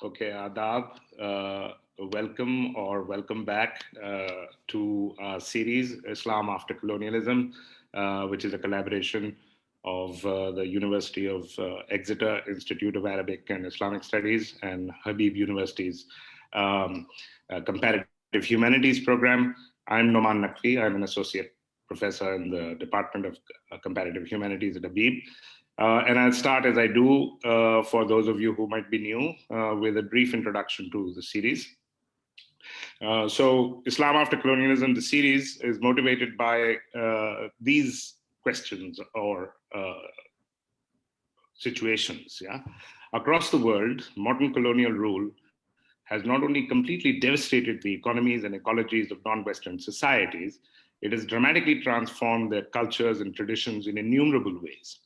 Okay, Adab, welcome or welcome back to our series, Islam After Colonialism, which is a collaboration of the University of Exeter Institute of Arabic and Islamic Studies and Habib University's Comparative Humanities program. I'm Nauman Naqvi. I'm an associate professor in the Department of Comparative Humanities at Habib. And I'll start as I do for those of you who might be new with a brief introduction to the series. So Islam After Colonialism, the series is motivated by these questions or situations. Yeah, across the world, modern colonial rule has not only completely devastated the economies and ecologies of non-Western societies, it has dramatically transformed their cultures and traditions in innumerable ways.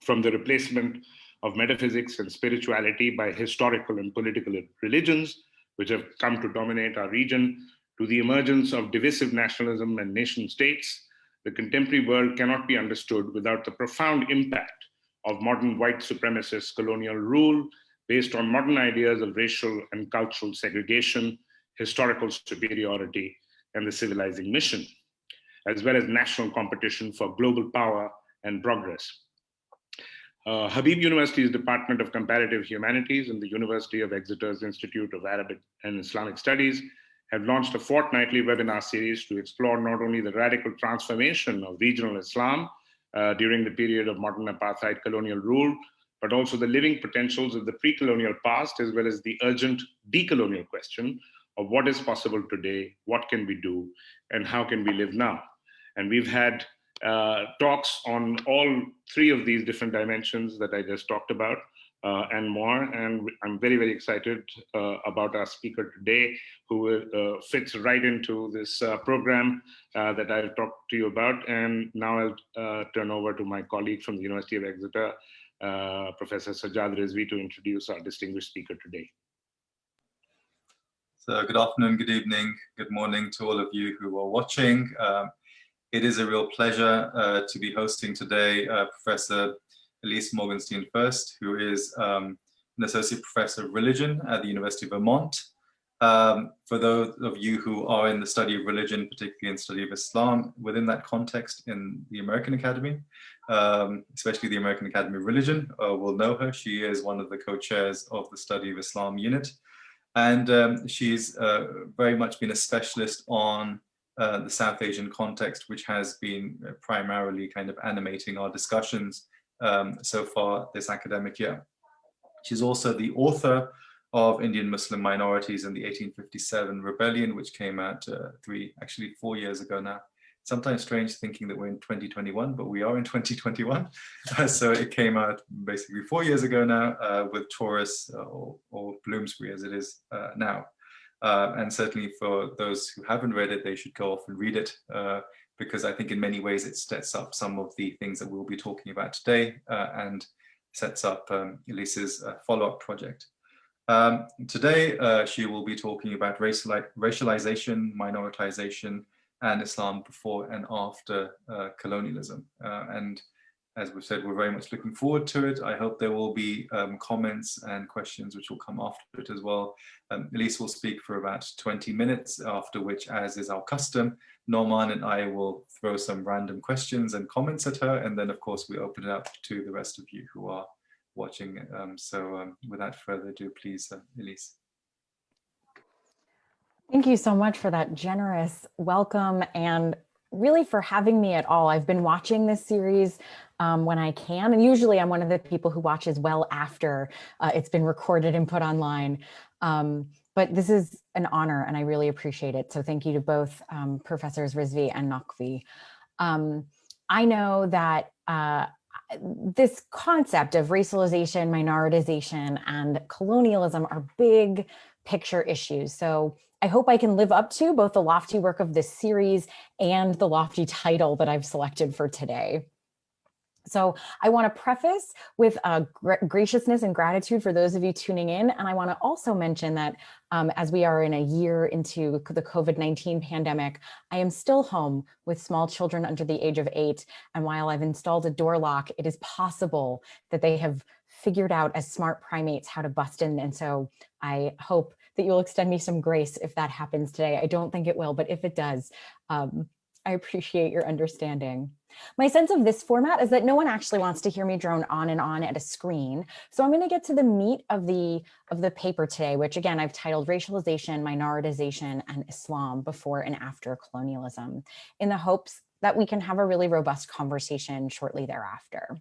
From the replacement of metaphysics and spirituality by historical and political religions, which have come to dominate our region, to the emergence of divisive nationalism and nation states, the contemporary world cannot be understood without the profound impact of modern white supremacist colonial rule based on modern ideas of racial and cultural segregation, historical superiority, and the civilizing mission, as well as national competition for global power and progress. Habib University's Department of Comparative Humanities and the University of Exeter's Institute of Arabic and Islamic Studies have launched a fortnightly webinar series to explore not only the radical transformation of regional Islam during the period of modern apartheid colonial rule, but also the living potentials of the pre-colonial past, as well as the urgent decolonial question of what is possible today, what can we do, and how can we live now. And we've had talks on all three of these different dimensions that I just talked about and more. And I'm very, very excited about our speaker today, who fits right into this program that I've talked to you about. And now I'll turn over to my colleague from the University of Exeter, Professor Sajjad Rizvi, to introduce our distinguished speaker today. So good afternoon, good evening, good morning to all of you who are watching. It is a real pleasure to be hosting today Professor Ilyse Morgenstein Fuerst, who is an Associate Professor of Religion at the University of Vermont. For those of you who are in the study of religion, particularly in study of Islam, within that context in the American Academy, especially the American Academy of Religion, will know her. She is one of the co-chairs of the Study of Islam unit. And she's very much been a specialist on the South Asian context, which has been primarily kind of animating our discussions so far this academic year. She's also the author of Indian Muslim Minorities and the 1857 Rebellion, which came out 4 years ago now. Sometimes strange thinking that we're in 2021, but we are in 2021. So it came out basically 4 years ago now with Taurus or Bloomsbury as it is now. And certainly for those who haven't read it, they should go off and read it because I think in many ways it sets up some of the things that we'll be talking about today and sets up Ilyse's follow-up project. Today, she will be talking about racialization, minoritization, and Islam before and after colonialism. And as we've said, we're very much looking forward to it. I hope there will be comments and questions which will come after it as well. Ilyse will speak for about 20 minutes, after which, as is our custom, Nauman and I will throw some random questions and comments at her. And then, of course, we open it up to the rest of you who are watching. So without further ado, please, Ilyse. Thank you so much for that generous welcome and really for having me at all. I've been watching this series when I can, and usually I'm one of the people who watches well after it's been recorded and put online. But this is an honor and I really appreciate it. So thank you to both Professors Rizvi and Naqvi. I know that this concept of racialization, minoritization, and colonialism are big picture issues. So I hope I can live up to both the lofty work of this series and the lofty title that I've selected for today. So I want to preface with graciousness and gratitude for those of you tuning in. And I want to also mention that as we are in a year into the COVID-19 pandemic, I am still home with small children under the age of 8. And while I've installed a door lock, it is possible that they have figured out as smart primates how to bust in. And so I hope that you'll extend me some grace if that happens today. I don't think it will, but if it does, I appreciate your understanding. My sense of this format is that no one actually wants to hear me drone on and on at a screen. So I'm going to get to the meat of the paper today, which again, I've titled Racialization, Minoritization, and Islam Before and After Colonialism, in the hopes that we can have a really robust conversation shortly thereafter.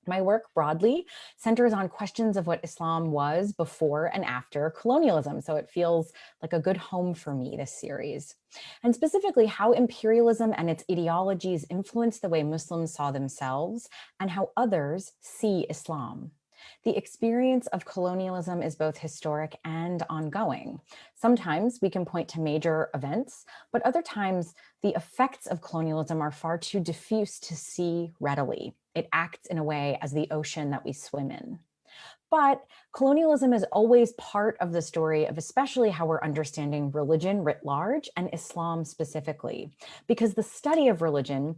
My work broadly centers on questions of what Islam was before and after colonialism, so it feels like a good home for me, this series. And specifically, how imperialism and its ideologies influence the way Muslims saw themselves and how others see Islam. The experience of colonialism is both historic and ongoing. Sometimes we can point to major events, but other times the effects of colonialism are far too diffuse to see readily. It acts in a way as the ocean that we swim in. But colonialism is always part of the story of especially how we're understanding religion writ large and Islam specifically, because the study of religion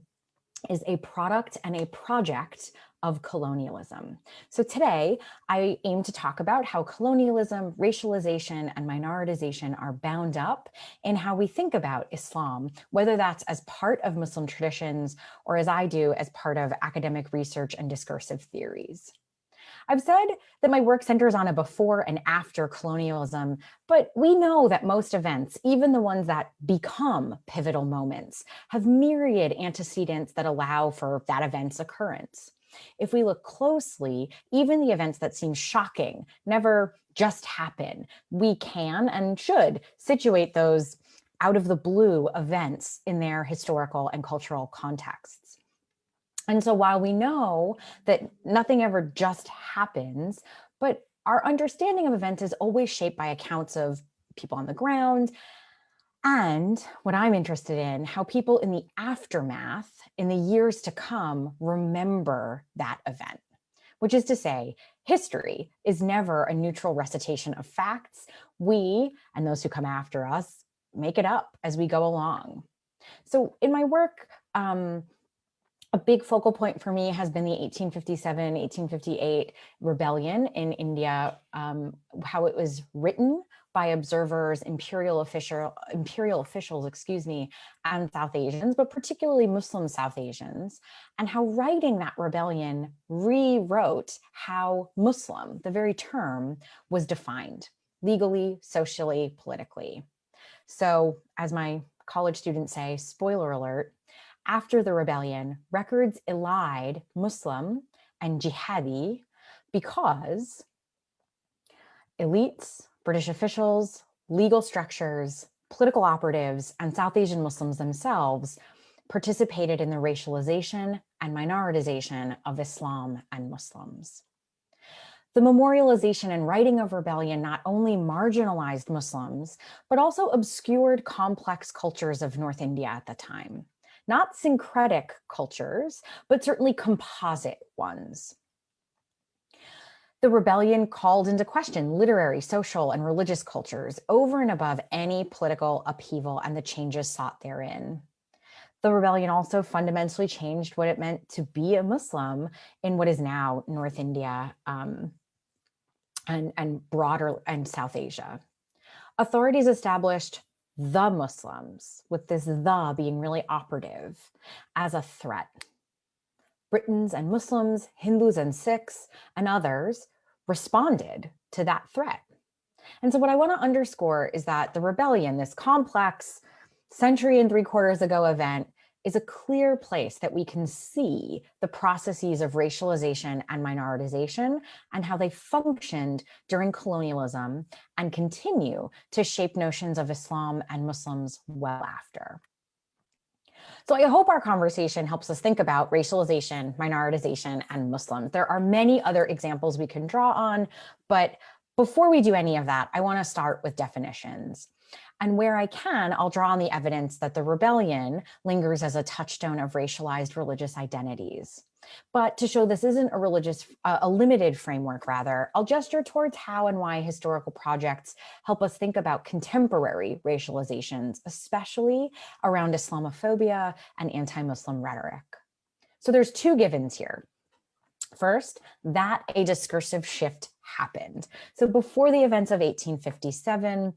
is a product and a project of colonialism. So today, I aim to talk about how colonialism, racialization, and minoritization are bound up in how we think about Islam, whether that's as part of Muslim traditions or, as I do, as part of academic research and discursive theories. I've said that my work centers on a before and after colonialism, but we know that most events, even the ones that become pivotal moments, have myriad antecedents that allow for that event's occurrence. If we look closely, even the events that seem shocking never just happen. We can and should situate those out of the blue events in their historical and cultural contexts. And so while we know that nothing ever just happens, but our understanding of events is always shaped by accounts of people on the ground, and what I'm interested in, how people in the aftermath, in the years to come, remember that event. Which is to say, history is never a neutral recitation of facts. We, and those who come after us, make it up as we go along. So in my work, a big focal point for me has been the 1857-1858 rebellion in India, how it was written by observers, imperial officials, and South Asians, but particularly Muslim South Asians, and how writing that rebellion rewrote how Muslim, the very term, was defined legally, socially, politically. So, as my college students say, spoiler alert, after the rebellion, records elide Muslim and jihadi because elites, British officials, legal structures, political operatives, and South Asian Muslims themselves participated in the racialization and minoritization of Islam and Muslims. The memorialization and writing of rebellion not only marginalized Muslims, but also obscured complex cultures of North India at the time. Not syncretic cultures, but certainly composite ones. The rebellion called into question literary, social, and religious cultures over and above any political upheaval and the changes sought therein. The rebellion also fundamentally changed what it meant to be a Muslim in what is now North India and broader and South Asia. Authorities established the Muslims, with this "the" being really operative, as a threat. Britons and Muslims, Hindus and Sikhs, and others responded to that threat. And so what I want to underscore is that the rebellion, this complex century and 3/4 ago event, is a clear place that we can see the processes of racialization and minoritization and how they functioned during colonialism and continue to shape notions of Islam and Muslims well after. So I hope our conversation helps us think about racialization, minoritization, and Muslims. There are many other examples we can draw on, but before we do any of that, I want to start with definitions. And where I can, I'll draw on the evidence that the rebellion lingers as a touchstone of racialized religious identities. But to show this isn't a limited framework, rather, I'll gesture towards how and why historical projects help us think about contemporary racializations, especially around Islamophobia and anti-Muslim rhetoric. So there's two givens here. First, that a discursive shift happened. So before the events of 1857,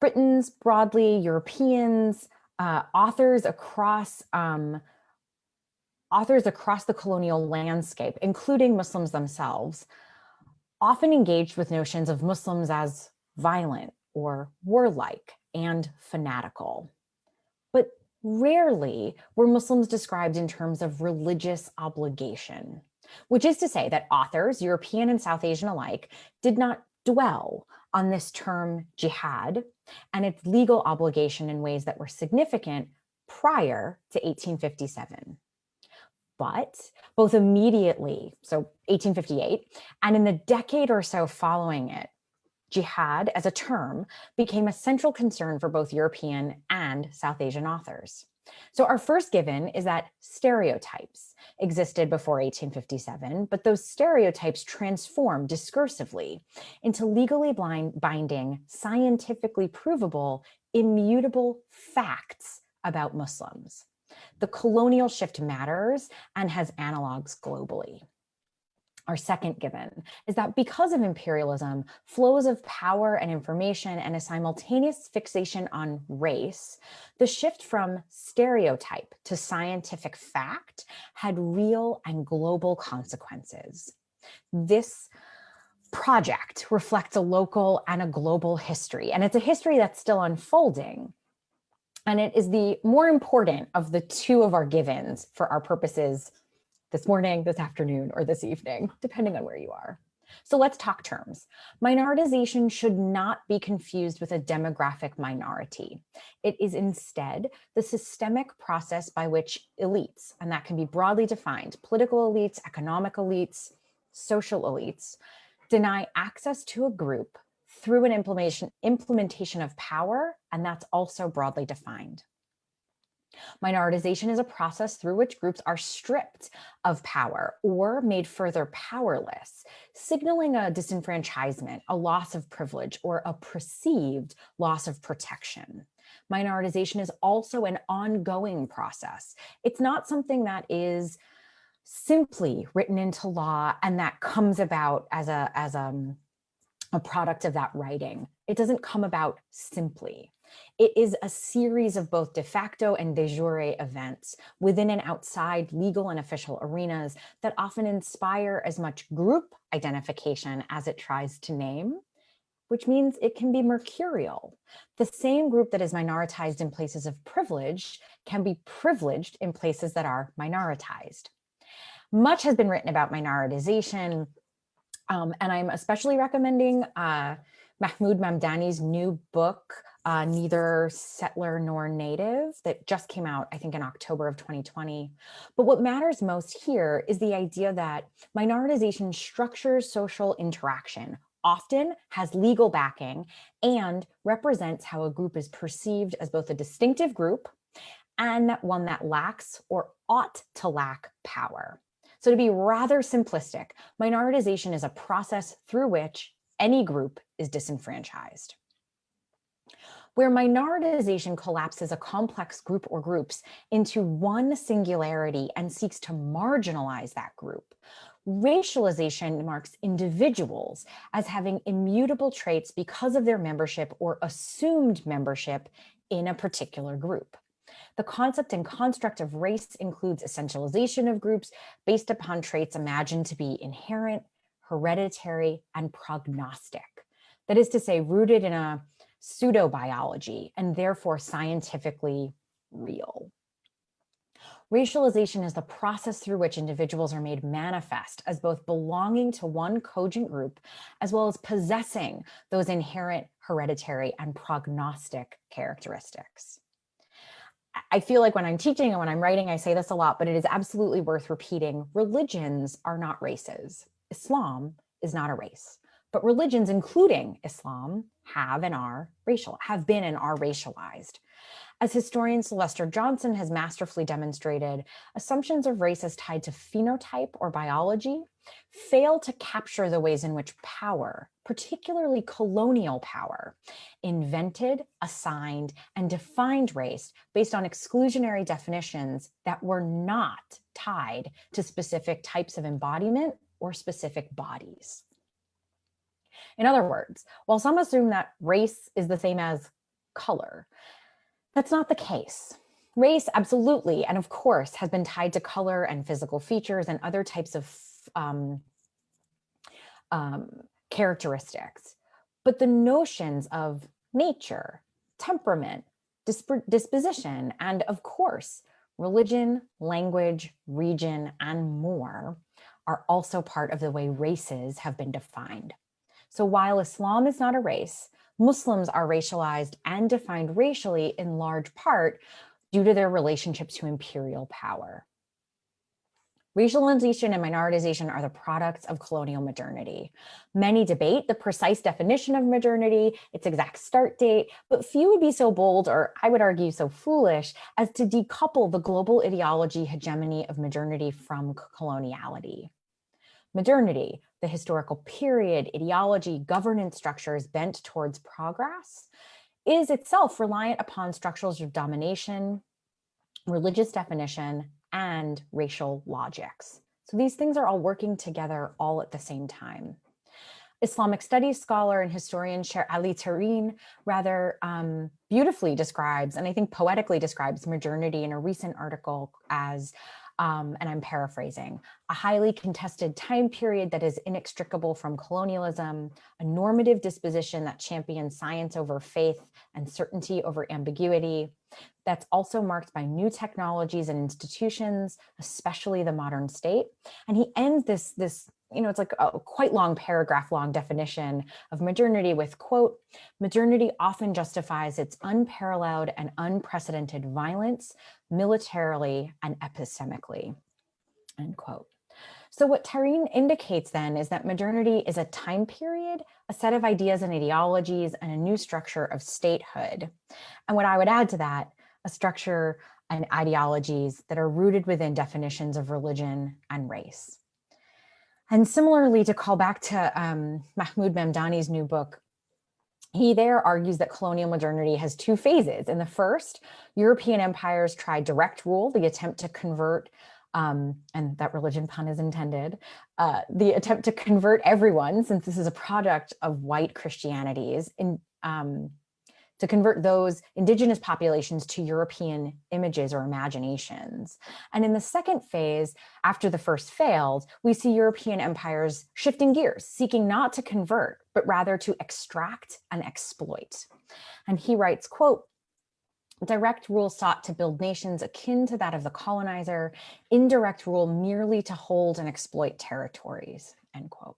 Britons, broadly, Europeans, authors across the colonial landscape, including Muslims themselves, often engaged with notions of Muslims as violent or warlike and fanatical. But rarely were Muslims described in terms of religious obligation, which is to say that authors, European and South Asian alike, did not dwell on this term jihad and its legal obligation in ways that were significant prior to 1857. But both immediately, so 1858, and in the decade or so following it, jihad as a term became a central concern for both European and South Asian authors. So our first given is that stereotypes existed before 1857, but those stereotypes transformed discursively into legally binding, scientifically provable, immutable facts about Muslims. The colonial shift matters and has analogs globally. Our second given is that because of imperialism, flows of power and information and a simultaneous fixation on race, the shift from stereotype to scientific fact had real and global consequences. This project reflects a local and a global history, and it's a history that's still unfolding. And it is the more important of the two of our givens for our purposes this morning, this afternoon, or this evening, depending on where you are. So let's talk terms. Minoritization should not be confused with a demographic minority. It is instead the systemic process by which elites, and that can be broadly defined, political elites, economic elites, social elites, deny access to a group through an implementation of power, and that's also broadly defined. Minoritization is a process through which groups are stripped of power or made further powerless, signaling a disenfranchisement, a loss of privilege, or a perceived loss of protection. Minoritization is also an ongoing process. It's not something that is simply written into law and that comes about as a product of that writing. It doesn't come about simply. It is a series of both de facto and de jure events within and outside legal and official arenas that often inspire as much group identification as it tries to name, which means it can be mercurial. The same group that is minoritized in places of privilege can be privileged in places that are minoritized. Much has been written about minoritization, and I'm especially recommending Mahmoud Mamdani's new book, Neither Settler Nor Native, that just came out, I think, in October of 2020. But what matters most here is the idea that minoritization structures social interaction, often has legal backing, and represents how a group is perceived as both a distinctive group and one that lacks or ought to lack power. So to be rather simplistic, minoritization is a process through which any group is disenfranchised. Where minoritization collapses a complex group or groups into one singularity and seeks to marginalize that group, racialization marks individuals as having immutable traits because of their membership or assumed membership in a particular group. The concept and construct of race includes essentialization of groups based upon traits imagined to be inherent, hereditary, and prognostic. That is to say, rooted in a pseudobiology and therefore scientifically real. Racialization is the process through which individuals are made manifest as both belonging to one cogent group, as well as possessing those inherent hereditary and prognostic characteristics. I feel like when I'm teaching and when I'm writing, I say this a lot, but it is absolutely worth repeating. Religions are not races. Islam is not a race, but religions, including Islam, have been and are racialized. As historian Sylvester Johnson has masterfully demonstrated, assumptions of race as tied to phenotype or biology fail to capture the ways in which power, particularly colonial power, invented, assigned, and defined race based on exclusionary definitions that were not tied to specific types of embodiment or specific bodies. In other words, while some assume that race is the same as color, that's not the case. Race absolutely, and of course, has been tied to color and physical features and other types of characteristics. But the notions of nature, temperament, disposition, and of course, religion, language, region, and more are also part of the way races have been defined. So while Islam is not a race, Muslims are racialized and defined racially in large part due to their relationship to imperial power. Racialization and minoritization are the products of colonial modernity. Many debate the precise definition of modernity, its exact start date, but few would be so bold, or I would argue so foolish, as to decouple the global ideology hegemony of modernity from coloniality. Modernity, the historical period, ideology, governance structures bent towards progress, is itself reliant upon structures of domination, religious definition, and racial logics. So these things are all working together all at the same time. Islamic studies scholar and historian Sher Ali Tareen rather beautifully describes, and I think poetically describes, modernity in a recent article as, and I'm paraphrasing, a highly contested time period that is inextricable from colonialism, a normative disposition that champions science over faith and certainty over ambiguity, that's also marked by new technologies and institutions, especially the modern state. And he ends this it's like a quite long paragraph long definition of modernity with, quote, modernity often justifies its unparalleled and unprecedented violence militarily and epistemically, end quote. So what Tareen indicates then is that modernity is a time period, a set of ideas and ideologies, and a new structure of statehood. And what I would add to that, a structure and ideologies that are rooted within definitions of religion and race. And similarly, to call back to Mahmoud Mamdani's new book, he there argues that colonial modernity has two phases. In the first, European empires tried direct rule, the attempt to convert, and that religion pun is intended, the attempt to convert everyone, since this is a product of white Christianities, to convert those indigenous populations to European images or imaginations. And in the second phase, after the first failed, we see European empires shifting gears, seeking not to convert, but rather to extract and exploit. And he writes, quote, direct rule sought to build nations akin to that of the colonizer, indirect rule merely to hold and exploit territories, end quote.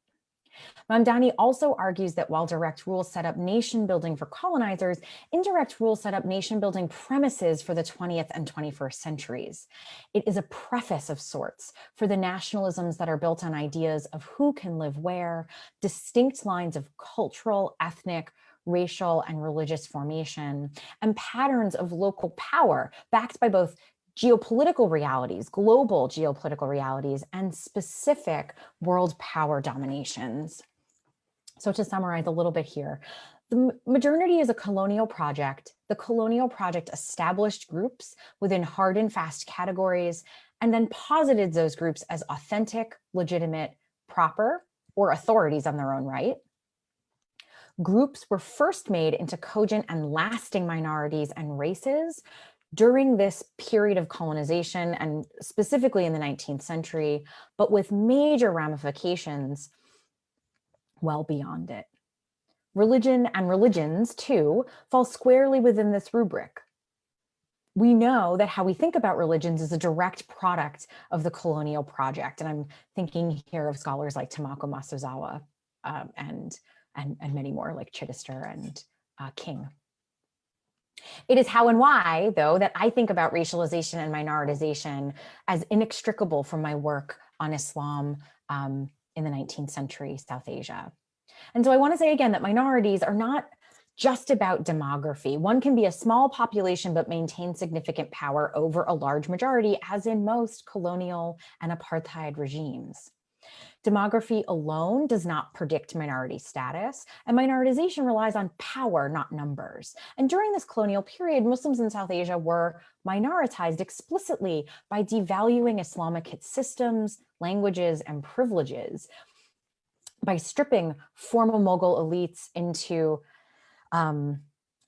Mamdani also argues that while direct rule set up nation building for colonizers, indirect rule set up nation building premises for the 20th and 21st centuries. It is a preface of sorts for the nationalisms that are built on ideas of who can live where, distinct lines of cultural, ethnic, racial, and religious formation, and patterns of local power backed by both geopolitical realities, global geopolitical realities, and specific world power dominations. So to summarize a little bit here, the modernity is a colonial project. The colonial project established groups within hard and fast categories, and then posited those groups as authentic, legitimate, proper, or authorities on their own right. Groups were first made into cogent and lasting minorities and races during this period of colonization, and specifically in the 19th century, but with major ramifications well beyond it. Religion and religions, too, fall squarely within this rubric. We know that how we think about religions is a direct product of the colonial project, and I'm thinking here of scholars like Tamako Masuzawa and many more like Chittister and King. It is how and why, though, that I think about racialization and minoritization as inextricable from my work on Islam in the 19th century South Asia. And so I want to say again that minorities are not just about demography. One can be a small population but maintain significant power over a large majority, as in most colonial and apartheid regimes. Demography alone does not predict minority status, and minoritization relies on power, not numbers. And during this colonial period, Muslims in South Asia were minoritized explicitly by devaluing Islamic systems, languages, and privileges, by stripping formal Mughal elites into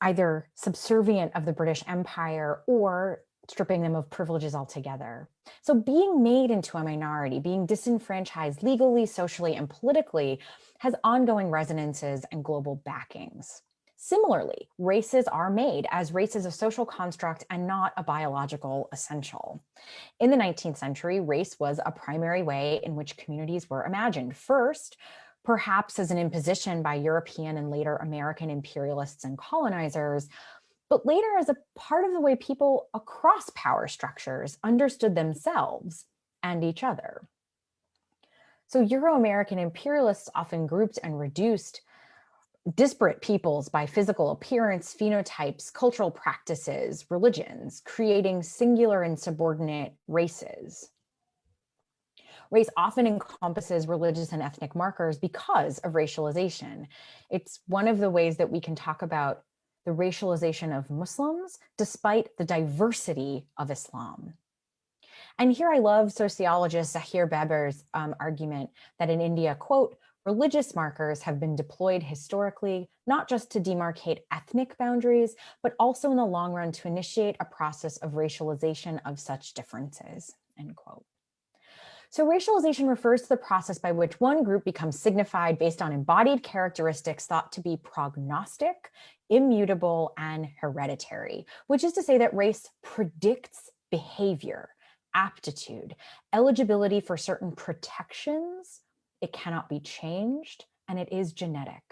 either subservient of the British Empire or stripping them of privileges altogether. So being made into a minority, being disenfranchised legally, socially, and politically has ongoing resonances and global backings. Similarly, races are made, as race is a social construct and not a biological essential. In the 19th century, race was a primary way in which communities were imagined. First, perhaps as an imposition by European and later American imperialists and colonizers, but later as a part of the way people across power structures understood themselves and each other. So Euro-American imperialists often grouped and reduced disparate peoples by physical appearance, phenotypes, cultural practices, religions, creating singular and subordinate races. Race often encompasses religious and ethnic markers because of racialization. It's one of the ways that we can talk about the racialization of Muslims despite the diversity of Islam. And here I love sociologist Zahir Beber's argument that in India, quote, religious markers have been deployed historically, not just to demarcate ethnic boundaries, but also in the long run to initiate a process of racialization of such differences, end quote. So racialization refers to the process by which one group becomes signified based on embodied characteristics thought to be prognostic, immutable, and hereditary, which is to say that race predicts behavior, aptitude, eligibility for certain protections. It cannot be changed, and it is genetic.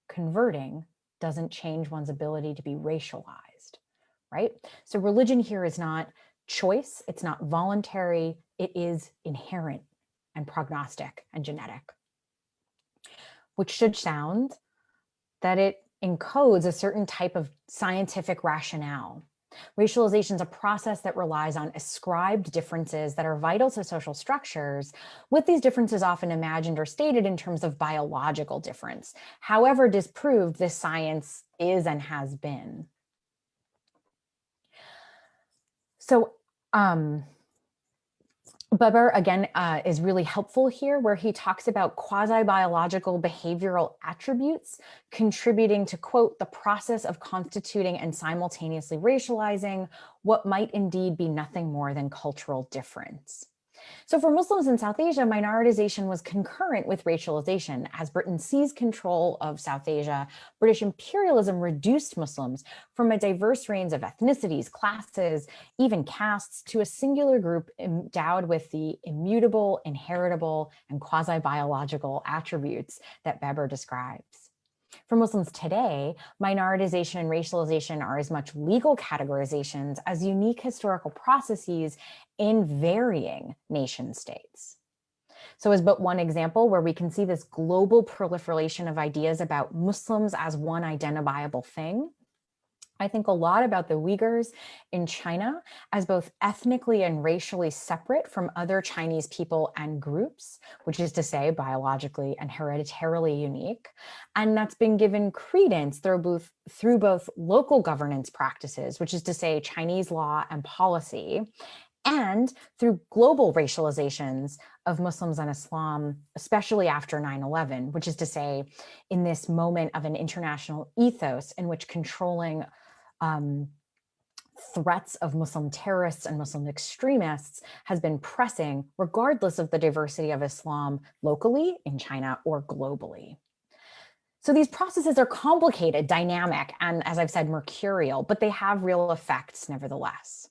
Converting doesn't change one's ability to be racialized, right? So religion here is not choice, it's not voluntary, it is inherent and prognostic and genetic, which should sound that it encodes a certain type of scientific rationale. Racialization is a process that relies on ascribed differences that are vital to social structures, with these differences often imagined or stated in terms of biological difference. However disproved this science is and has been. So Beber, again, is really helpful here, where he talks about quasi-biological behavioral attributes contributing to, quote, the process of constituting and simultaneously racializing what might indeed be nothing more than cultural difference. So for Muslims in South Asia, minoritization was concurrent with racialization. As Britain seized control of South Asia, British imperialism reduced Muslims from a diverse range of ethnicities, classes, even castes, to a singular group endowed with the immutable, inheritable, and quasi-biological attributes that Beber describes. For Muslims today, minoritization and racialization are as much legal categorizations as unique historical processes in varying nation states. So as but one example where we can see this global proliferation of ideas about Muslims as one identifiable thing, I think a lot about the Uyghurs in China as both ethnically and racially separate from other Chinese people and groups, which is to say biologically and hereditarily unique. And that's been given credence through both local governance practices, which is to say Chinese law and policy, and through global racializations of Muslims and Islam, especially after 9/11, which is to say in this moment of an international ethos in which controlling threats of Muslim terrorists and Muslim extremists has been pressing, regardless of the diversity of Islam locally in China or globally. So these processes are complicated, dynamic, and as I've said, mercurial, but they have real effects nevertheless.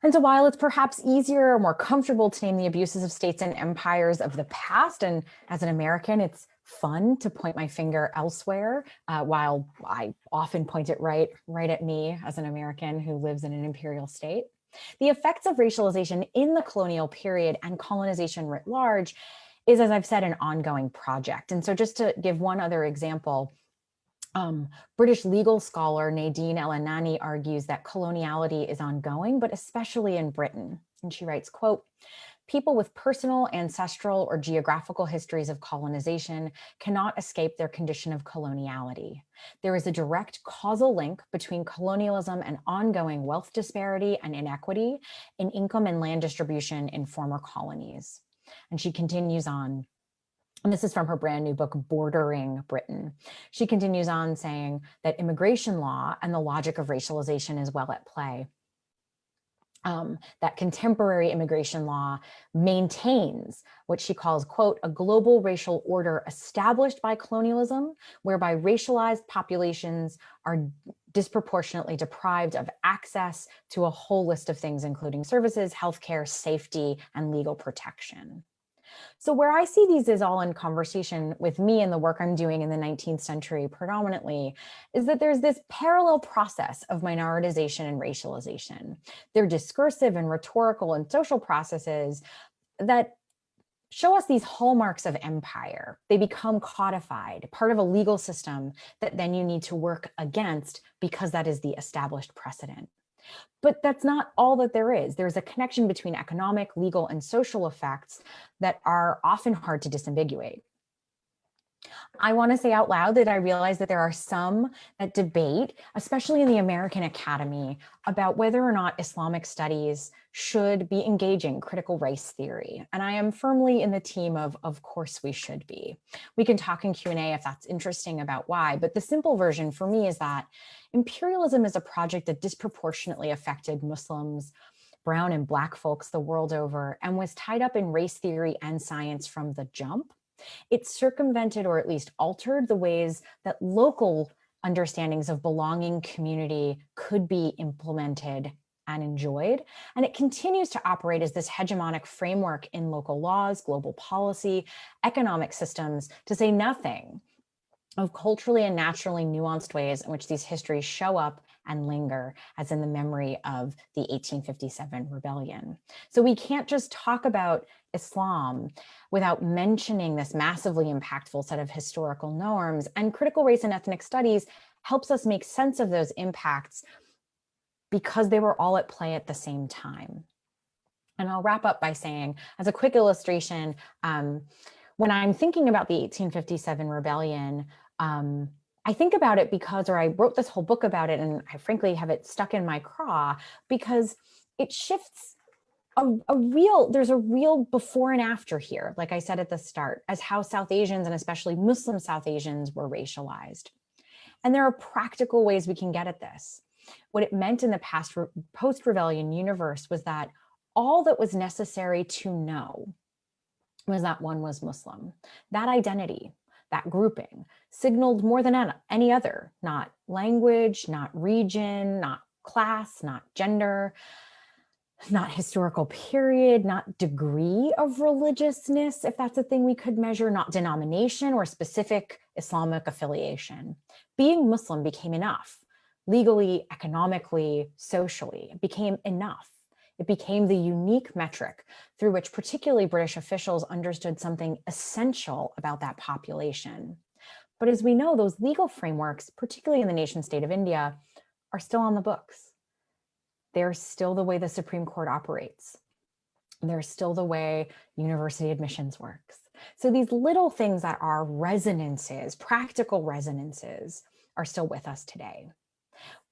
And so while it's perhaps easier or more comfortable to name the abuses of states and empires of the past, and as an American, it's fun to point my finger elsewhere, while I often point it right at me as an American who lives in an imperial state. The effects of racialization in the colonial period and colonization writ large is, as I've said, an ongoing project. And so just to give one other example, British legal scholar Nadine El-Anani argues that coloniality is ongoing, but especially in Britain. And she writes, quote, "People with personal, ancestral, or geographical histories of colonization cannot escape their condition of coloniality. There is a direct causal link between colonialism and ongoing wealth disparity and inequity in income and land distribution in former colonies." And she continues on, and this is from her brand new book, Bordering Britain. She continues on saying that immigration law and the logic of racialization is well at play. That contemporary immigration law maintains what she calls, quote, "a global racial order established by colonialism, whereby racialized populations are disproportionately deprived of access to a whole list of things, including services, healthcare, safety, and legal protection." So where I see these is all in conversation with me and the work I'm doing in the 19th century predominantly, is that there's this parallel process of minoritization and racialization. They're discursive and rhetorical and social processes that show us these hallmarks of empire. They become codified, part of a legal system that then you need to work against because that is the established precedent. But that's not all that there is. There's a connection between economic, legal, and social effects that are often hard to disambiguate. I want to say out loud that I realize that there are some that debate, especially in the American Academy, about whether or not Islamic studies should be engaging critical race theory. And I am firmly in the team of course we should be. We can talk in Q&A if that's interesting about why, but the simple version for me is that imperialism is a project that disproportionately affected Muslims, brown and black folks the world over, and was tied up in race theory and science from the jump. It circumvented or at least altered the ways that local understandings of belonging, community could be implemented and enjoyed. And it continues to operate as this hegemonic framework in local laws, global policy, economic systems, to say nothing of culturally and naturally nuanced ways in which these histories show up and linger, as in the memory of the 1857 rebellion. So we can't just talk about Islam without mentioning this massively impactful set of historical norms, and critical race and ethnic studies helps us make sense of those impacts because they were all at play at the same time. And I'll wrap up by saying, as a quick illustration, when I'm thinking about the 1857 rebellion, I think about it because, or I wrote this whole book about it, and I frankly have it stuck in my craw because it shifts there's a real before and after here, like I said at the start, as how South Asians and especially Muslim South Asians were racialized. And there are practical ways we can get at this. What it meant in the post-rebellion universe was that all that was necessary to know was that one was Muslim. That identity, that grouping, signaled more than any other, not language, not region, not class, not gender, not historical period, not degree of religiousness, if that's a thing we could measure, not denomination or specific Islamic affiliation. Being Muslim became enough, legally, economically, socially. It became enough. It became the unique metric through which particularly British officials understood something essential about that population. But as we know, those legal frameworks, particularly in the nation state of India, are still on the books. They're still the way the Supreme Court operates. They're still the way university admissions works. So these little things that are resonances, practical resonances, are still with us today.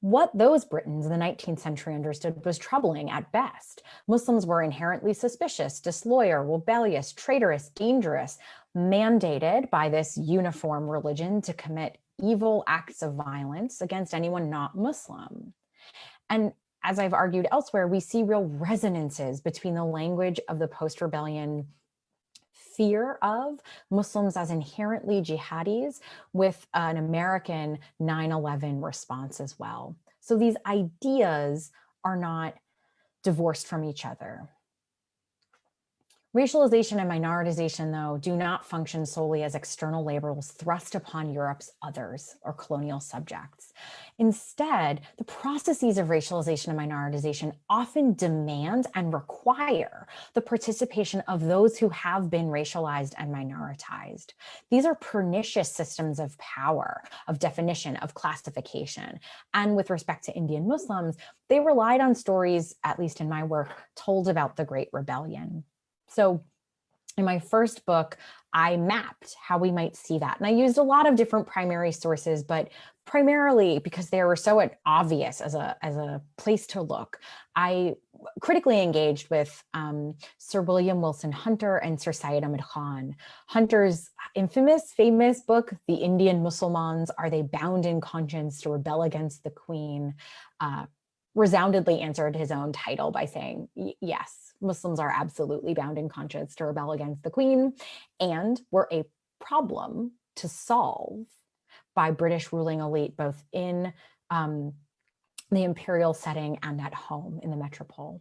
What those Britons in the 19th century understood was troubling at best. Muslims were inherently suspicious, disloyal, rebellious, traitorous, dangerous, mandated by this uniform religion to commit evil acts of violence against anyone not Muslim. And as I've argued elsewhere, we see real resonances between the language of the post-rebellion fear of Muslims as inherently jihadis with an American 9/11 response as well. So these ideas are not divorced from each other. Racialization and minoritization, though, do not function solely as external labels thrust upon Europe's others or colonial subjects. Instead, the processes of racialization and minoritization often demand and require the participation of those who have been racialized and minoritized. These are pernicious systems of power, of definition, of classification. And with respect to Indian Muslims, they relied on stories, at least in my work, told about the Great Rebellion. So in my first book, I mapped how we might see that. And I used a lot of different primary sources, but primarily because they were so obvious as a place to look, I critically engaged with Sir William Wilson Hunter and Sir Syed Ahmad Khan. Hunter's famous book, The Indian Muslimans, Are They Bound in Conscience to Rebel Against the Queen? Resoundingly answered his own title by saying, yes, Muslims are absolutely bound in conscience to rebel against the Queen, and were a problem to solve by British ruling elite, both in the imperial setting and at home in the metropole.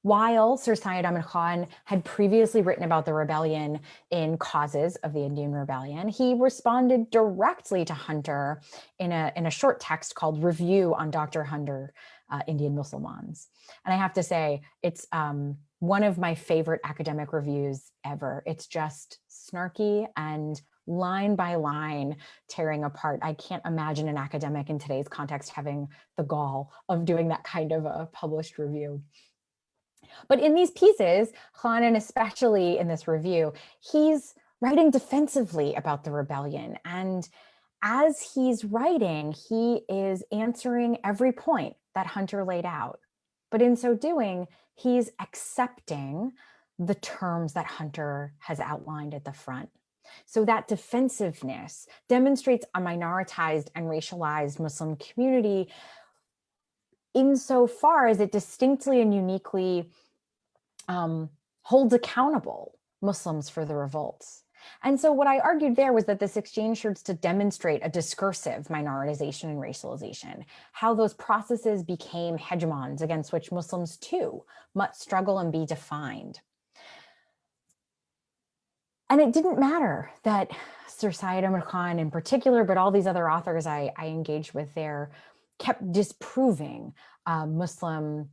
While Sir Syed Ahmad Khan had previously written about the rebellion in Causes of the Indian Rebellion, he responded directly to Hunter in a short text called Review on Dr. Hunter, Indian Muslimans. And I have to say, it's one of my favorite academic reviews ever. It's just snarky and line by line tearing apart. I can't imagine an academic in today's context having the gall of doing that kind of a published review. But in these pieces, Khan, and especially in this review, he's writing defensively about the rebellion. And as he's writing, he is answering every point that Hunter laid out. But in so doing, he's accepting the terms that Hunter has outlined at the front. So that defensiveness demonstrates a minoritized and racialized Muslim community insofar as it distinctly and uniquely holds accountable Muslims for the revolts. And so what I argued there was that this exchange serves to demonstrate a discursive minoritization and racialization, how those processes became hegemons against which Muslims too must struggle and be defined. And it didn't matter that Sir Syed Ahmad Khan in particular, but all these other authors I engaged with there kept disproving Muslim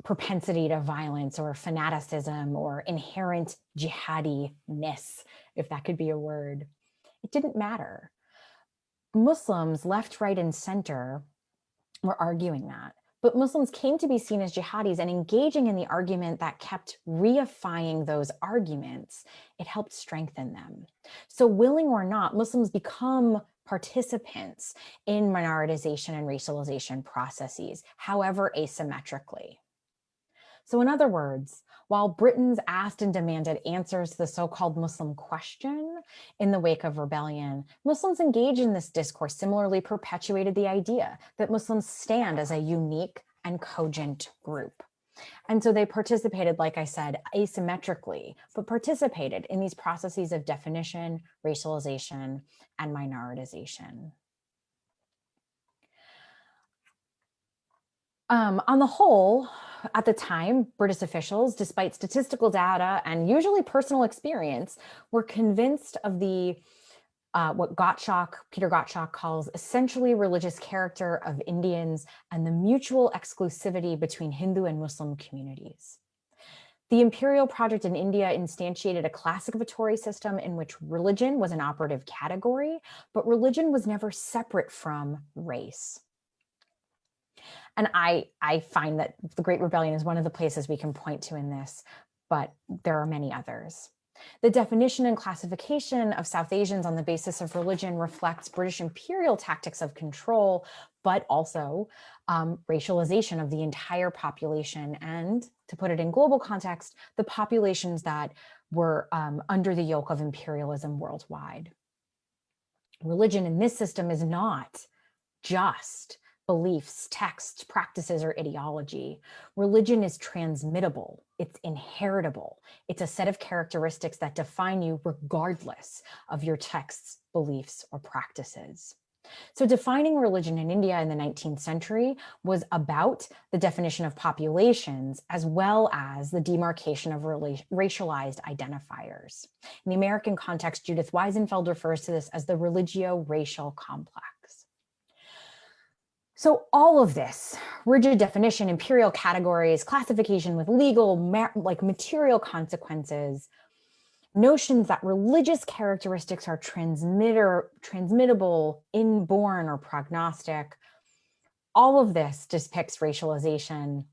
propensity to violence or fanaticism or inherent jihadi-ness, if that could be a word. It didn't matter. Muslims, left, right, and center, were arguing that. But Muslims came to be seen as jihadis, and engaging in the argument that kept reifying those arguments, it helped strengthen them. So willing or not, Muslims become participants in minoritization and racialization processes, however asymmetrically. So in other words, while Britons asked and demanded answers to the so-called Muslim question in the wake of rebellion, Muslims engaged in this discourse similarly perpetuated the idea that Muslims stand as a unique and cogent group. And so they participated, like I said, asymmetrically, but participated in these processes of definition, racialization, and minoritization. On the whole, at the time, British officials, despite statistical data and usually personal experience, were convinced of the what Peter Gottschalk calls essentially religious character of Indians and the mutual exclusivity between Hindu and Muslim communities. The imperial project in India instantiated a classificatory system in which religion was an operative category, but religion was never separate from race. And I find that the Great Rebellion is one of the places we can point to in this, but there are many others. The definition and classification of South Asians on the basis of religion reflects British imperial tactics of control, but also racialization of the entire population, and, to put it in global context, the populations that were under the yoke of imperialism worldwide. Religion in this system is not just beliefs, texts, practices, or ideology. Religion is transmittable, it's inheritable. It's a set of characteristics that define you regardless of your texts, beliefs, or practices. So defining religion in India in the 19th century was about the definition of populations as well as the demarcation of racialized identifiers. In the American context, Judith Weisenfeld refers to this as the religio-racial complex. So all of this, rigid definition, imperial categories, classification with legal, material consequences, notions that religious characteristics are transmittable, inborn, or prognostic, all of this depicts racialization,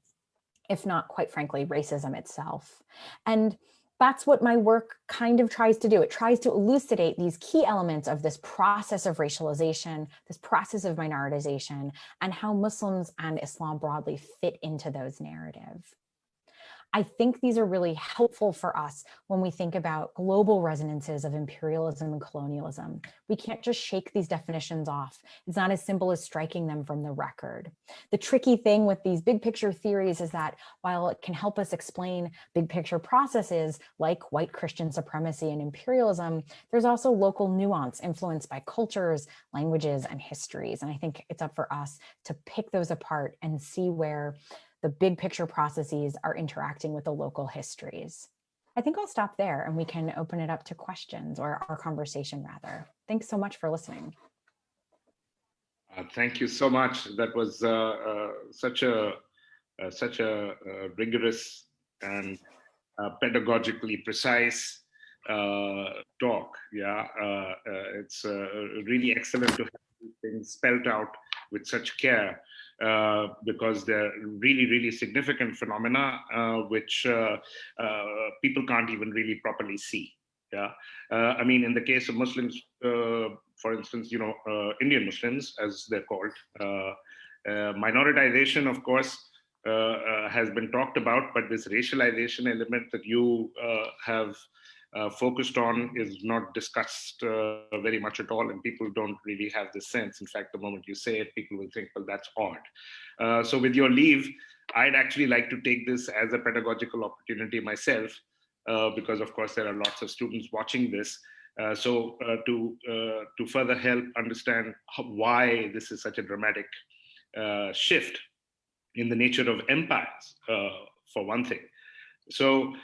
if not, quite frankly, racism itself. And that's what my work kind of tries to do. It tries to elucidate these key elements of this process of racialization, this process of minoritization, and how Muslims and Islam broadly fit into those narratives. I think these are really helpful for us when we think about global resonances of imperialism and colonialism. We can't just shake these definitions off. It's not as simple as striking them from the record. The tricky thing with these big picture theories is that while it can help us explain big picture processes like white Christian supremacy and imperialism, there's also local nuance influenced by cultures, languages, and histories. And I think it's up for us to pick those apart and see where the big picture processes are interacting with the local histories. I think I'll stop there and we can open it up to questions, or our conversation rather. Thanks so much for listening. Thank you so much. That was such a rigorous and pedagogically precise talk. Yeah, it's really excellent to have these things spelled out with such care. Because they're really, really significant phenomena which people can't even really properly see. Yeah, I mean, in the case of Muslims, for instance, Indian Muslims, as they're called, minoritization, of course, has been talked about, but this racialization element that you have focused on is not discussed very much at all, and people don't really have this sense. In fact, the moment you say it, people will think, well, that's odd. So with your leave, I'd actually like to take this as a pedagogical opportunity myself, because of course there are lots of students watching this. So to further help understand why this is such a dramatic shift in the nature of empires, for one thing. So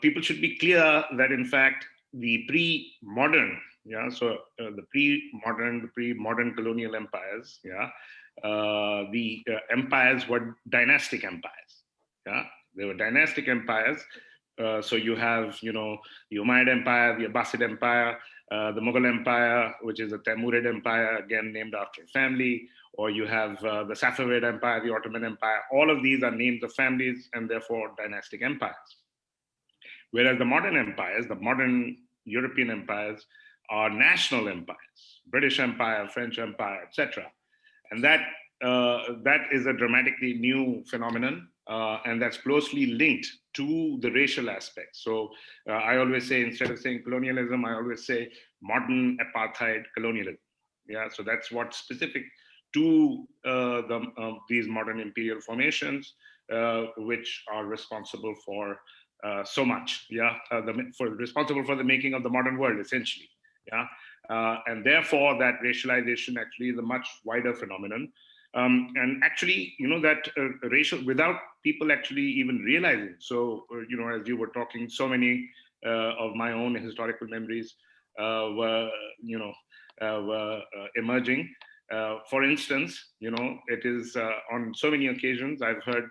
people should be clear that in fact the pre-modern, the pre-modern colonial empires, the empires were dynastic empires. They were dynastic empires. So you have, the Umayyad Empire, the Abbasid Empire, the Mughal Empire, which is a Timurid Empire, again named after a family, or you have the Safavid Empire, the Ottoman Empire. All of these are names of families and therefore dynastic empires. Whereas the modern empires, the modern European empires, are national empires, British Empire, French Empire, etc. And that is a dramatically new phenomenon, and that's closely linked to the racial aspect. So I always say, instead of saying colonialism, I always say modern apartheid colonialism. Yeah, so that's what's specific to these modern imperial formations, which are responsible for so much, responsible for the making of the modern world, essentially, and therefore that racialization actually is a much wider phenomenon, and actually, that racial, without people actually even realizing. So, as you were talking, so many of my own historical memories were emerging. For instance, it is on so many occasions I've heard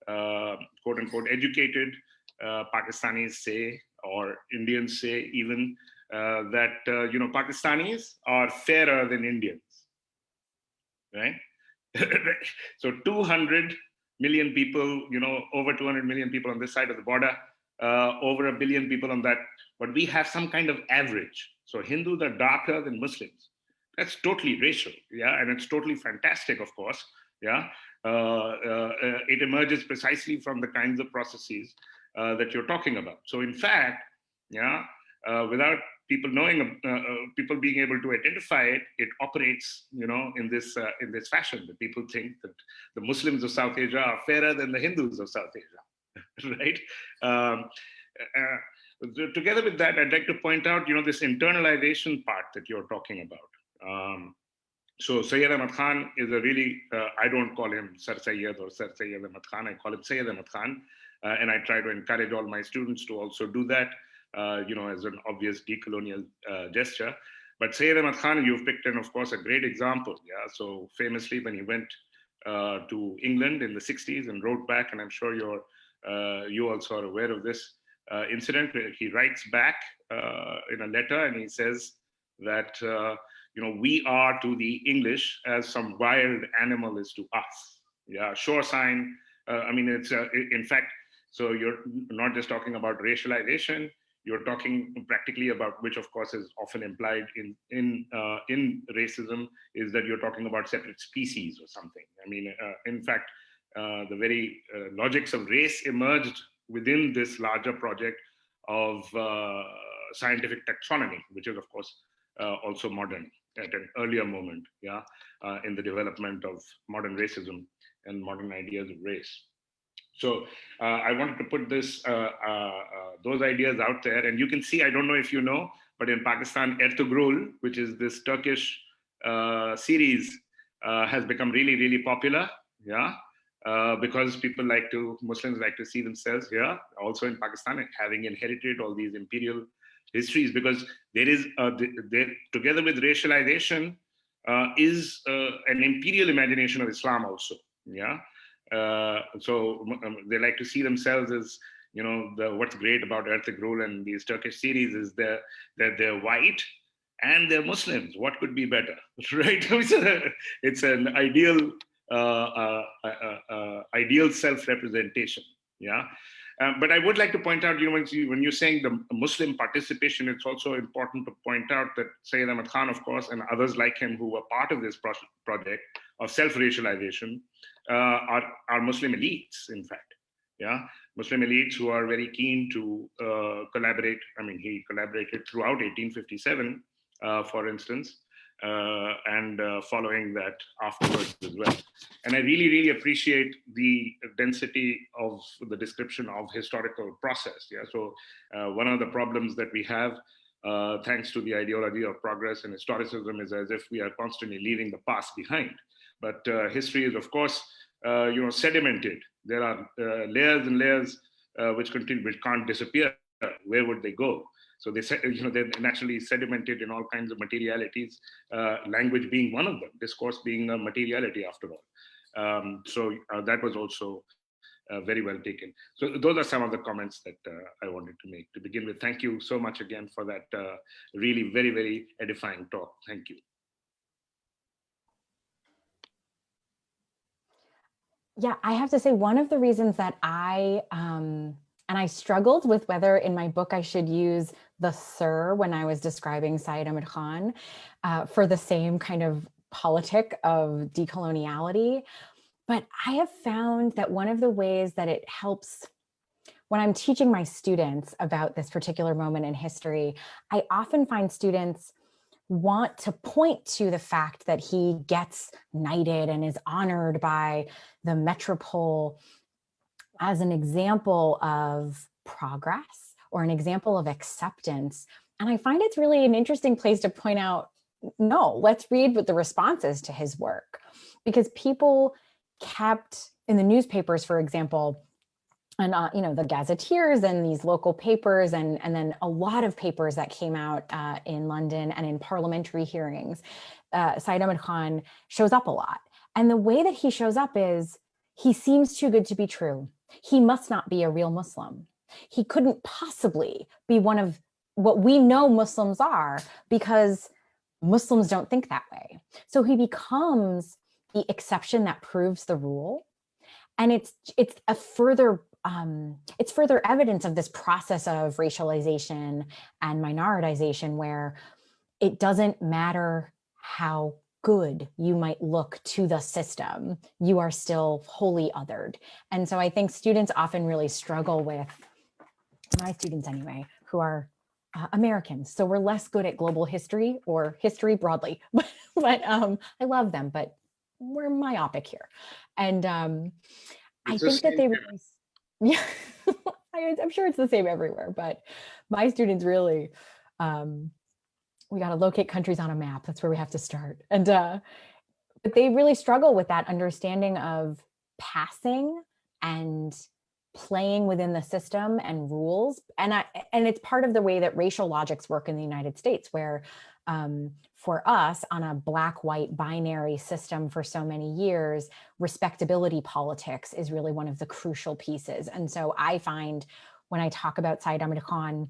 quote unquote educated Pakistanis say, or Indians say even, that Pakistanis are fairer than Indians, right? So 200 million people, over 200 million people on this side of the border, over 1 billion people on that, but we have some kind of average. So Hindus are darker than Muslims. That's totally racial, and it's totally fantastic, of course, it emerges precisely from the kinds of processes that you're talking about. So in fact, without people knowing, people being able to identify it, it operates, in this fashion. That people think that the Muslims of South Asia are fairer than the Hindus of South Asia, right? Together with that, I'd like to point out, this internalization part that you're talking about. So Sayyid Ahmad Khan is a really, I don't call him Sir Sayyid or Sir Sayyid Ahmad Khan, I call him Sayyid Ahmad Khan. And I try to encourage all my students to also do that, as an obvious decolonial gesture. But Sayyid Ahmad Khan, you've picked in, of course, a great example. Yeah. So famously, when he went to England in the 60s and wrote back, and I'm sure you also are aware of this incident, where he writes back in a letter and he says that, we are to the English as some wild animal is to us. Yeah, sure sign. It's in fact, so you're not just talking about racialization, you're talking practically about, which of course is often implied in racism, is that you're talking about separate species or something. In fact, the very logics of race emerged within this larger project of scientific taxonomy, which is of course also modern at an earlier moment, in the development of modern racism and modern ideas of race. So I wanted to put those ideas out there, and you can see, I don't know if you know, but in Pakistan, Ertugrul, which is this Turkish series, has become really, really popular, because Muslims like to see themselves here, also in Pakistan, having inherited all these imperial histories, because there is, together with racialization, is an imperial imagination of Islam also, so they like to see themselves as, what's great about Ertugrul and these Turkish series is that they're white and they're Muslims. What could be better, right? It's an ideal ideal self-representation, but I would like to point out, when you're saying the Muslim participation, it's also important to point out that Sayyid Ahmad Khan, of course, and others like him who were part of this project of self-racialization, are Muslim elites, in fact. Muslim elites who are very keen to collaborate. He collaborated throughout 1857, for instance, and following that afterwards as well. And I really, really appreciate the density of the description of historical process. So one of the problems that we have, thanks to the ideology of progress and historicism, is as if we are constantly leaving the past behind. But history is, of course, sedimented. There are layers and layers which can't disappear. Where would they go? So they're naturally sedimented in all kinds of materialities, language being one of them, discourse being a materiality after all. So that was also very well taken. So those are some of the comments that I wanted to make to begin with. Thank you so much again for that really very, very edifying talk. Thank you. Yeah, I have to say, one of the reasons that I struggled with whether in my book I should use the sir when I was describing Sayyid Ahmad Khan for the same kind of politic of decoloniality. But I have found that one of the ways that it helps when I'm teaching my students about this particular moment in history, I often find students want to point to the fact that he gets knighted and is honored by the metropole as an example of progress or an example of acceptance. And I find it's really an interesting place to point out, no, let's read what the response is to his work. Because people kept in the newspapers, for example, and the gazetteers and these local papers, and then a lot of papers that came out in London and in parliamentary hearings, Sayyid Ahmad Khan shows up a lot. And the way that he shows up is, he seems too good to be true. He must not be a real Muslim. He couldn't possibly be one of what we know Muslims are, because Muslims don't think that way. So he becomes the exception that proves the rule. And it's a further it's further evidence of this process of racialization and minoritization, where it doesn't matter how good you might look to the system, you are still wholly othered. And so I think students often really struggle with, my students anyway, who are Americans. So we're less good at global history or history broadly, but I love them, but we're myopic here. And I think that they really, yeah, I'm sure it's the same everywhere, but my students really, we got to locate countries on a map. That's where we have to start. And but they really struggle with that understanding of passing and playing within the system and rules. And it's part of the way that racial logics work in the United States, where for us on a black-white binary system for so many years, respectability politics is really one of the crucial pieces. And so I find when I talk about Syed Ahmad Khan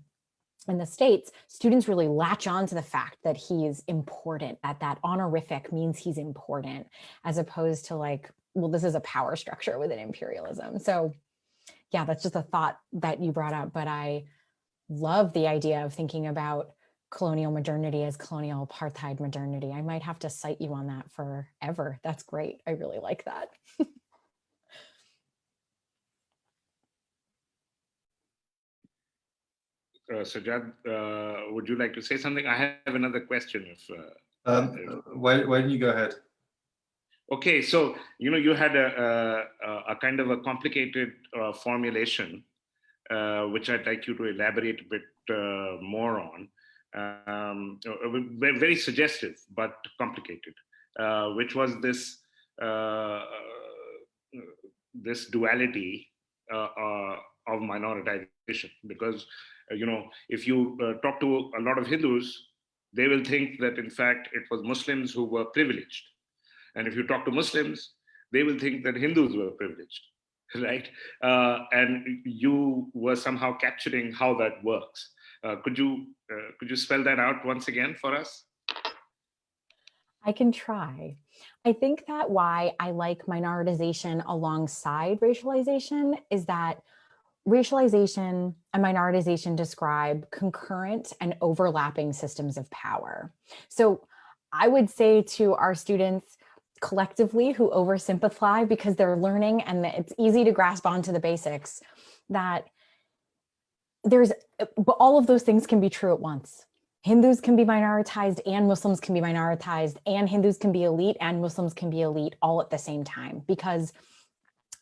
in the States, students really latch on to the fact that he is important, that honorific means he's important, as opposed to like, well, this is a power structure within imperialism. So yeah, that's just a thought that you brought up, but I love the idea of thinking about colonial modernity as colonial apartheid modernity. I might have to cite you on that forever. That's great. I really like that. Sajjad, would you like to say something? I have another question. Why don't you go ahead? Okay, so you had a kind of a complicated formulation, which I'd like you to elaborate a bit more on. Very suggestive, but complicated, which was this this duality of minoritization. Because if you talk to a lot of Hindus, they will think that in fact it was Muslims who were privileged. And if you talk to Muslims, they will think that Hindus were privileged, right? And you were somehow capturing how that works. Could you spell that out once again for us? I can try. I think that why I like minoritization alongside racialization is that racialization and minoritization describe concurrent and overlapping systems of power. So I would say to our students collectively who oversimplify because they're learning and it's easy to grasp onto the basics, that all of those things can be true at once. Hindus can be minoritized and Muslims can be minoritized, and Hindus can be elite and Muslims can be elite all at the same time. Because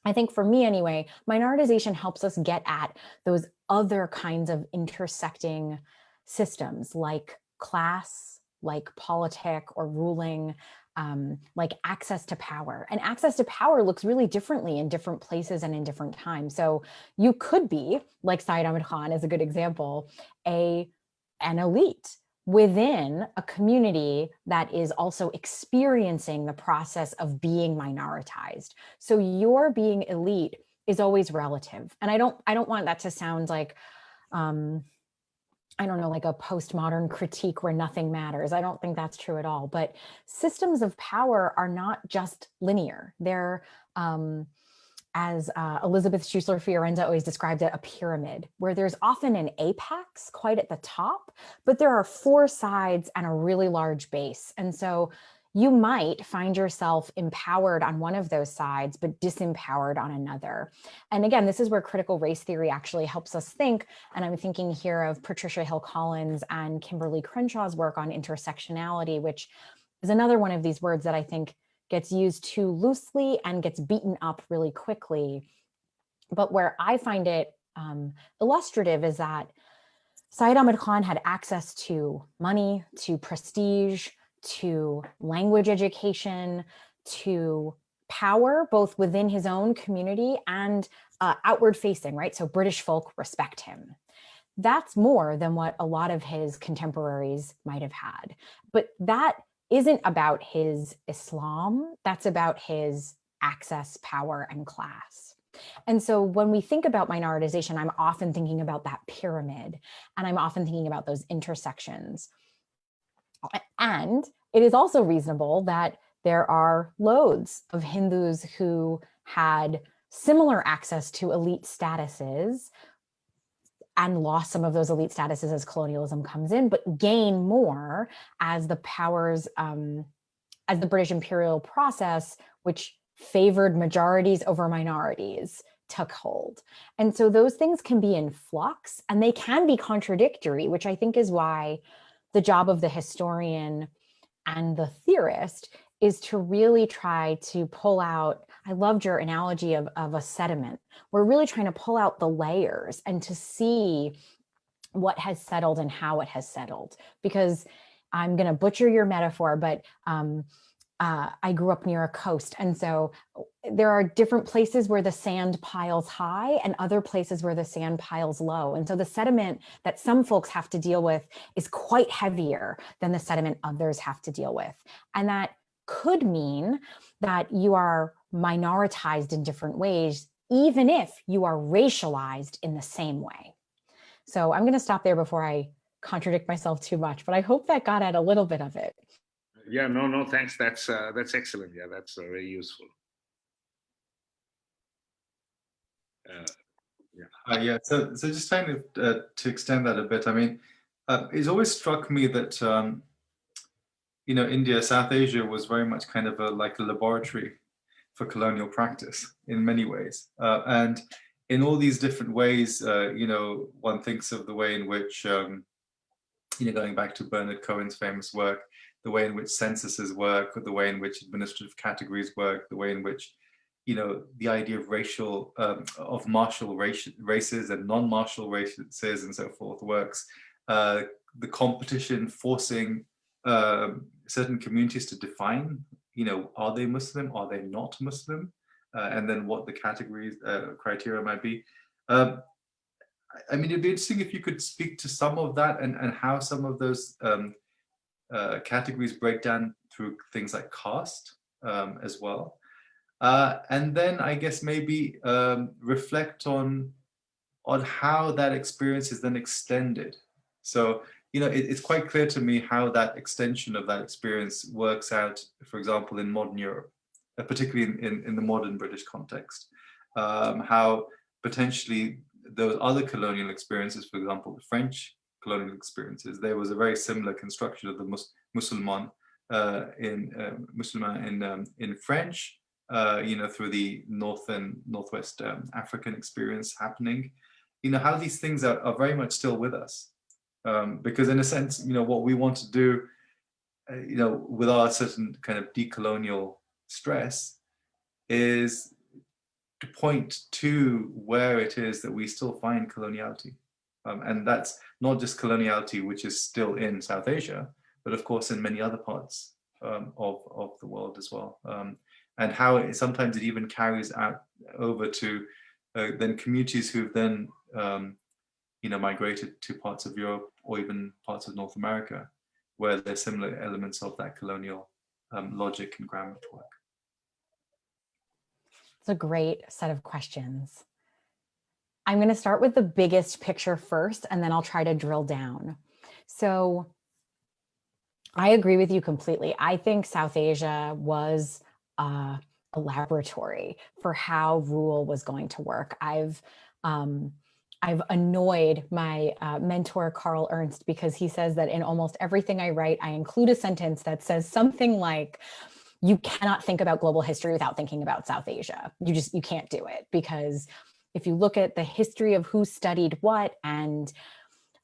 I think for me anyway, minoritization helps us get at those other kinds of intersecting systems like class, like politic or ruling, like access to power. And access to power looks really differently in different places and in different times. So you could be, like Syed Ahmad Khan is a good example, an elite within a community that is also experiencing the process of being minoritized. So your being elite is always relative. And I don't want that to sound like, I don't know, like a postmodern critique where nothing matters. I don't think that's true at all. But systems of power are not just linear. They're, as Elizabeth Schussler-Fiorenza always described it, a pyramid, where there's often an apex quite at the top, but there are four sides and a really large base. And so you might find yourself empowered on one of those sides, but disempowered on another. And again, this is where critical race theory actually helps us think. And I'm thinking here of Patricia Hill Collins and Kimberly Crenshaw's work on intersectionality, which is another one of these words that I think gets used too loosely and gets beaten up really quickly. But where I find it illustrative is that Syed Ahmad Khan had access to money, to prestige, to language education, to power, both within his own community and outward facing, right? So British folk respect him. That's more than what a lot of his contemporaries might have had. But that isn't about his Islam, that's about his access, power, and class. And so when we think about minoritization, I'm often thinking about that pyramid, and I'm often thinking about those intersections. And it is also reasonable that there are loads of Hindus who had similar access to elite statuses and lost some of those elite statuses as colonialism comes in, but gain more as the powers, as the British imperial process, which favored majorities over minorities, took hold. And so those things can be in flux and they can be contradictory, which I think is why the job of the historian and the theorist is to really try to pull out, I loved your analogy of a sediment. We're really trying to pull out the layers and to see what has settled and how it has settled. Because I'm going to butcher your metaphor, but I grew up near a coast. And so there are different places where the sand piles high and other places where the sand piles low. And so the sediment that some folks have to deal with is quite heavier than the sediment others have to deal with. And that could mean that you are minoritized in different ways, even if you are racialized in the same way. So I'm going to stop there before I contradict myself too much, but I hope that got at a little bit of it. Yeah, no, thanks. That's excellent. Yeah, that's very useful. Yeah. So just kind of to extend that a bit, I mean, it's always struck me that India, South Asia was very much kind of like a laboratory for colonial practice in many ways, and in all these different ways, one thinks of the way in which going back to Bernard Cohen's famous work, the way in which censuses work, the way in which administrative categories work, the way in which, the idea of of martial races and non-martial races and so forth works. The competition forcing certain communities to define, are they Muslim, are they not Muslim, and then what the categories, criteria might be. I mean, it'd be interesting if you could speak to some of that and how some of those categories break down through things like caste as well. And then I guess maybe reflect on how that experience is then extended. So, it's quite clear to me how that extension of that experience works out, for example, in modern Europe, particularly in the modern British context, how potentially those other colonial experiences, for example, the French colonial experiences, there was a very similar construction of the Musulman in French, through the North and Northwest African experience happening. How these things are very much still with us, because in a sense, what we want to do, with our certain kind of decolonial stress, is to point to where it is that we still find coloniality. And that's not just coloniality, which is still in South Asia, but of course in many other parts of the world as well. And how sometimes it even carries out over to then communities who've then migrated to parts of Europe or even parts of North America, where there's similar elements of that colonial logic and grammar at work. It's a great set of questions. I'm going to start with the biggest picture first, and then I'll try to drill down. So I agree with you completely. I think South Asia was a laboratory for how rule was going to work. I've annoyed my mentor, Carl Ernst, because he says that in almost everything I write, I include a sentence that says something like, you cannot think about global history without thinking about South Asia. You can't do it, because if you look at the history of who studied what and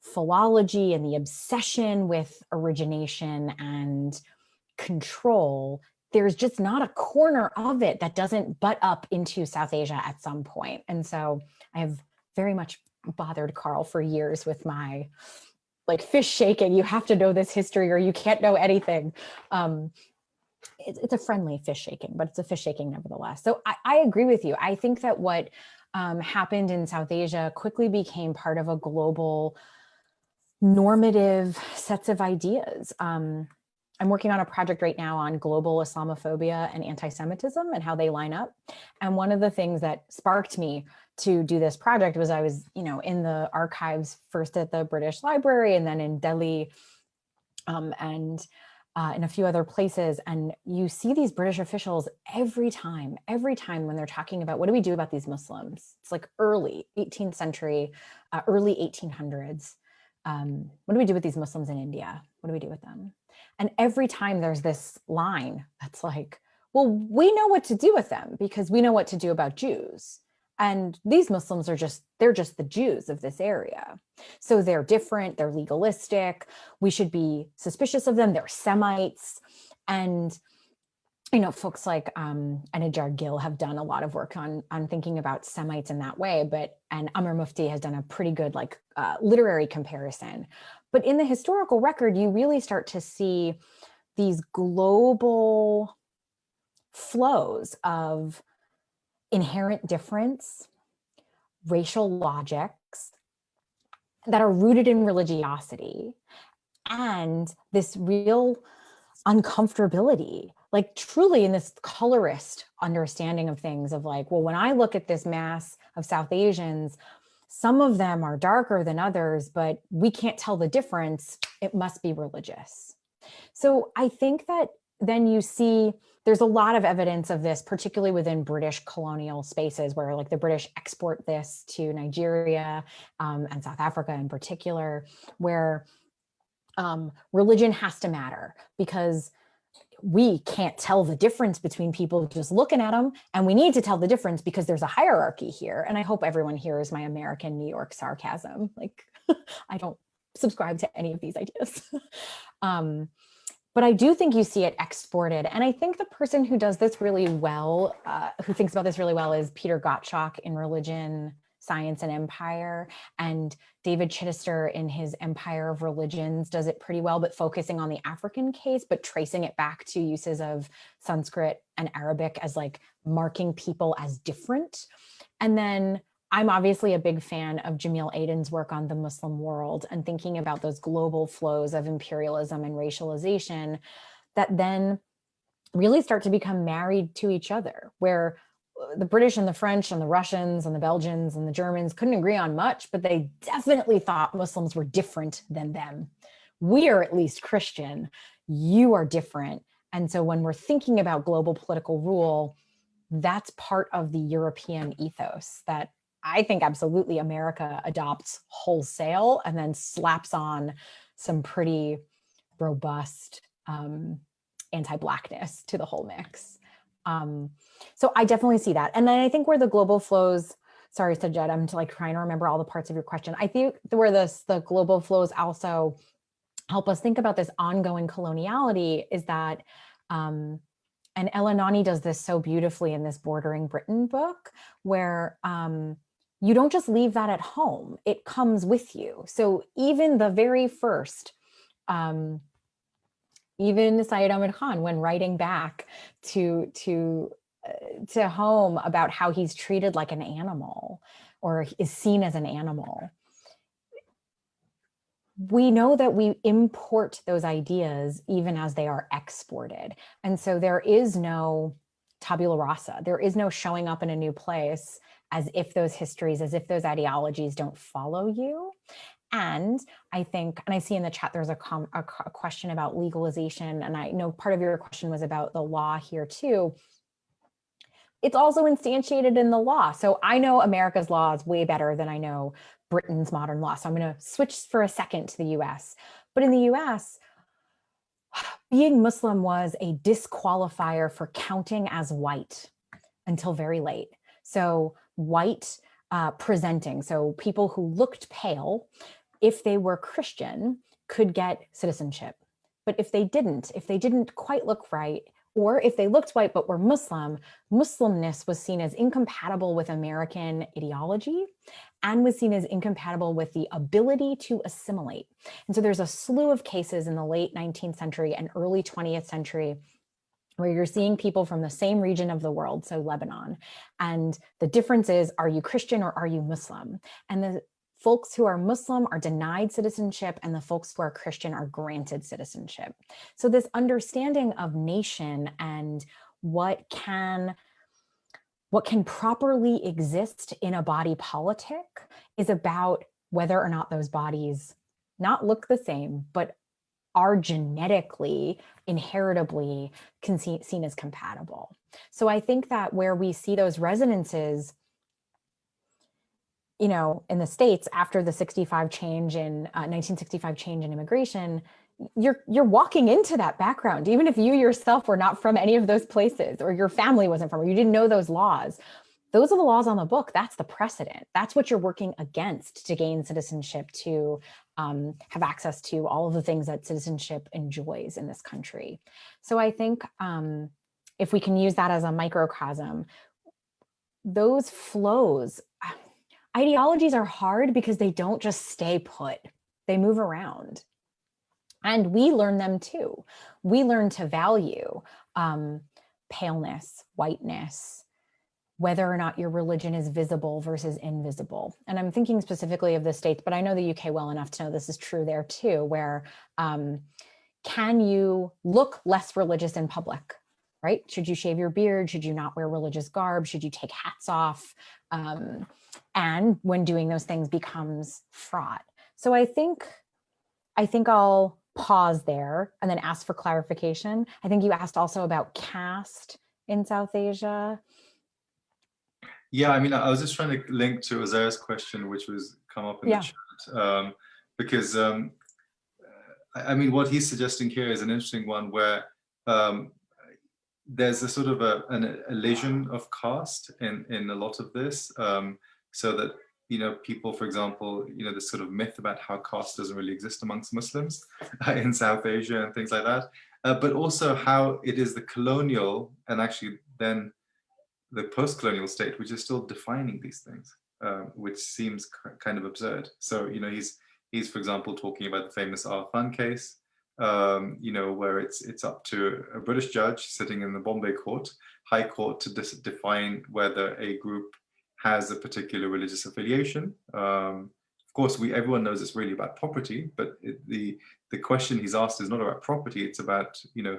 philology and the obsession with origination and control, there's just not a corner of it that doesn't butt up into South Asia at some point. And so I have very much bothered Carl for years with my fish shaking. You have to know this history or you can't know anything. It's a friendly fish shaking, but it's a fish shaking nevertheless. So I agree with you. I think that what happened in South Asia quickly became part of a global normative sets of ideas. I'm working on a project right now on global Islamophobia and anti-Semitism and how they line up. And one of the things that sparked me to do this project was I was, in the archives, first at the British Library and then in Delhi, and in a few other places. And you see these British officials every time when they're talking about what do we do about these Muslims? It's like early 18th century, early 1800s. What do we do with these Muslims in India? What do we do with them? And every time there's this line that's like, well, we know what to do with them because we know what to do about Jews. And these Muslims they're just the Jews of this area. So they're different, they're legalistic, we should be suspicious of them, they're Semites. And, folks like Anajar Gill have done a lot of work on thinking about Semites in that way, and Amr Mufti has done a pretty good literary comparison. But in the historical record, you really start to see these global flows of inherent difference, racial logics that are rooted in religiosity, and this real uncomfortability, like truly in this colorist understanding of things of like, well, when I look at this mass of South Asians, some of them are darker than others, but we can't tell the difference. It must be religious. So I think that then you see there's a lot of evidence of this, particularly within British colonial spaces where like the British export this to Nigeria and South Africa in particular, where religion has to matter because we can't tell the difference between people just looking at them, and we need to tell the difference because there's a hierarchy here. And I hope everyone hears my American New York sarcasm. Like, I don't subscribe to any of these ideas. But I do think you see it exported. And I think the person who does this really well, who thinks about this really well, is Peter Gottschalk in Religion, Science and Empire, and David Chittister in his Empire of Religions does it pretty well, but focusing on the African case, but tracing it back to uses of Sanskrit and Arabic as like marking people as different. And then I'm obviously a big fan of Jamil Aden's work on the Muslim world and thinking about those global flows of imperialism and racialization that then really start to become married to each other, where the British and the French and the Russians and the Belgians and the Germans couldn't agree on much, but they definitely thought Muslims were different than them. We are at least Christian, you are different. And so when we're thinking about global political rule, that's part of the European ethos that I think absolutely America adopts wholesale and then slaps on some pretty robust anti-Blackness to the whole mix. So I definitely see that. And then I think where the global flows, sorry, Sajjad, I'm like trying to remember all the parts of your question. I think where the global flows also help us think about this ongoing coloniality is that, and Ella Nani does this so beautifully in this Bordering Britain book, where you don't just leave that at home, it comes with you. So even the very first, even Syed Ahmed Khan, when writing back to home about how he's treated like an animal or is seen as an animal, we know that we import those ideas even as they are exported. And so there is no tabula rasa. There is no showing up in a new place as if those histories, as if those ideologies don't follow you. And I think, and I see in the chat, there's a question about legalization. And I know part of your question was about the law here too. It's also instantiated in the law. So I know America's law is way better than I know Britain's modern law. So I'm going to switch for a second to the US. But in the US, being Muslim was a disqualifier for counting as white until very late. So white presenting, so people who looked pale, if they were Christian, could get citizenship. But if they didn't quite look right, or if they looked white but were Muslim, Muslimness was seen as incompatible with American ideology and was seen as incompatible with the ability to assimilate. And so there's a slew of cases in the late 19th century and early 20th century where you're seeing people from the same region of the world, so Lebanon, and the difference is, are you Christian or are you Muslim? And the folks who are Muslim are denied citizenship and the folks who are Christian are granted citizenship. So this understanding of nation and what can properly exist in a body politic is about whether or not those bodies not look the same, but are genetically, inheritably seen as compatible. So I think that where we see those resonances, you know, in the States after the 1965 change in immigration, you're walking into that background, even if you yourself were not from any of those places or your family wasn't from, or you didn't know those laws. Those are the laws on the book. That's the precedent. That's what you're working against to gain citizenship, to have access to all of the things that citizenship enjoys in this country. So I think if we can use that as a microcosm, those flows, ideologies are hard because they don't just stay put, they move around. And we learn them too. We learn to value paleness, whiteness, whether or not your religion is visible versus invisible. And I'm thinking specifically of the States, but I know the UK well enough to know this is true there too, where can you look less religious in public, right? Should you shave your beard? Should you not wear religious garb? Should you take hats off? And when doing those things becomes fraught. So I think I'll pause there and then ask for clarification. I think you asked also about caste in South Asia. Yeah, I mean, I was just trying to link to Azar's question, which was come up in the chat, because I mean, what he's suggesting here is an interesting one where there's a sort of an elision of caste in a lot of this, so that, you know, people, for example, you know, this sort of myth about how caste doesn't really exist amongst Muslims in South Asia and things like that, but also how it is the colonial and actually then the post-colonial state which is still defining these things, which seems kind of absurd. So, you know, he's for example talking about the famous Arfan case, you know, where it's up to a British judge sitting in the Bombay court, High Court, to define whether a group has a particular religious affiliation. Of course, everyone knows it's really about property, but the question he's asked is not about property. It's about, you know,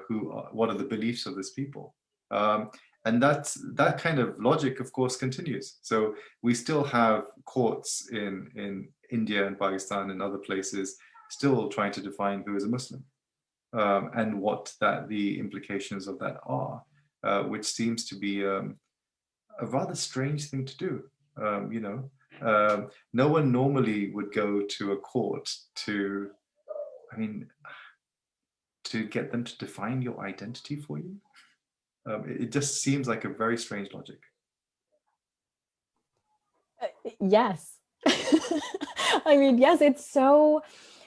what are the beliefs of this people. And that kind of logic, of course, continues. So we still have courts in India and Pakistan and other places still trying to define who is a Muslim, and what the implications of that are, which seems to be a rather strange thing to do. You know, no one normally would go to a court to get them to define your identity for you. It just seems like a very strange logic. Yes. I mean, yes, it's so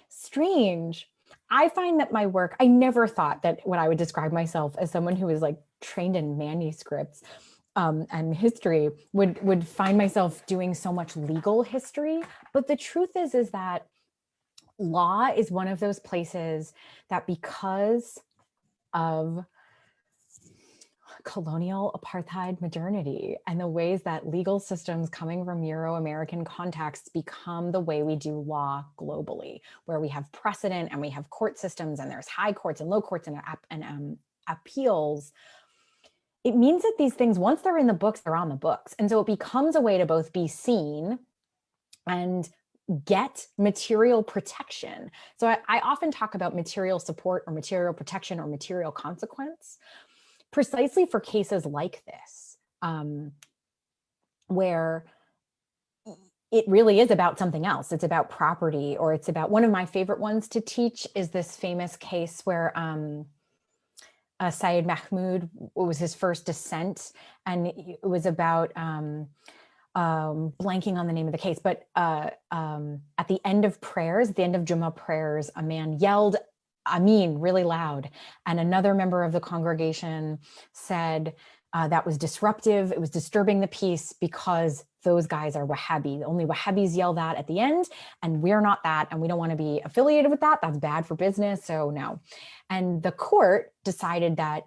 strange. I find that my work, I never thought that when I would describe myself as someone who is like trained in manuscripts and history would find myself doing so much legal history. But the truth is that law is one of those places that, because of colonial apartheid modernity and the ways that legal systems coming from Euro-American contexts become the way we do law globally, where we have precedent and we have court systems and there's high courts and low courts and appeals. It means that these things, once they're in the books, they're on the books. And so it becomes a way to both be seen and get material protection. So I often talk about material support or material protection or material consequence, precisely for cases like this, where it really is about something else. It's about property, or it's about, one of my favorite ones to teach is this famous case where Syed Mahmoud, it was his first dissent, and it was about, blanking on the name of the case, but at the end of prayers, at the end of Jummah prayers, a man yelled Amin really loud, and another member of the congregation said that was disruptive, it was disturbing the peace because those guys are Wahhabi. Only Wahhabis yell that at the end, and we're not that, and we don't want to be affiliated with that. That's bad for business, so no. And the court decided that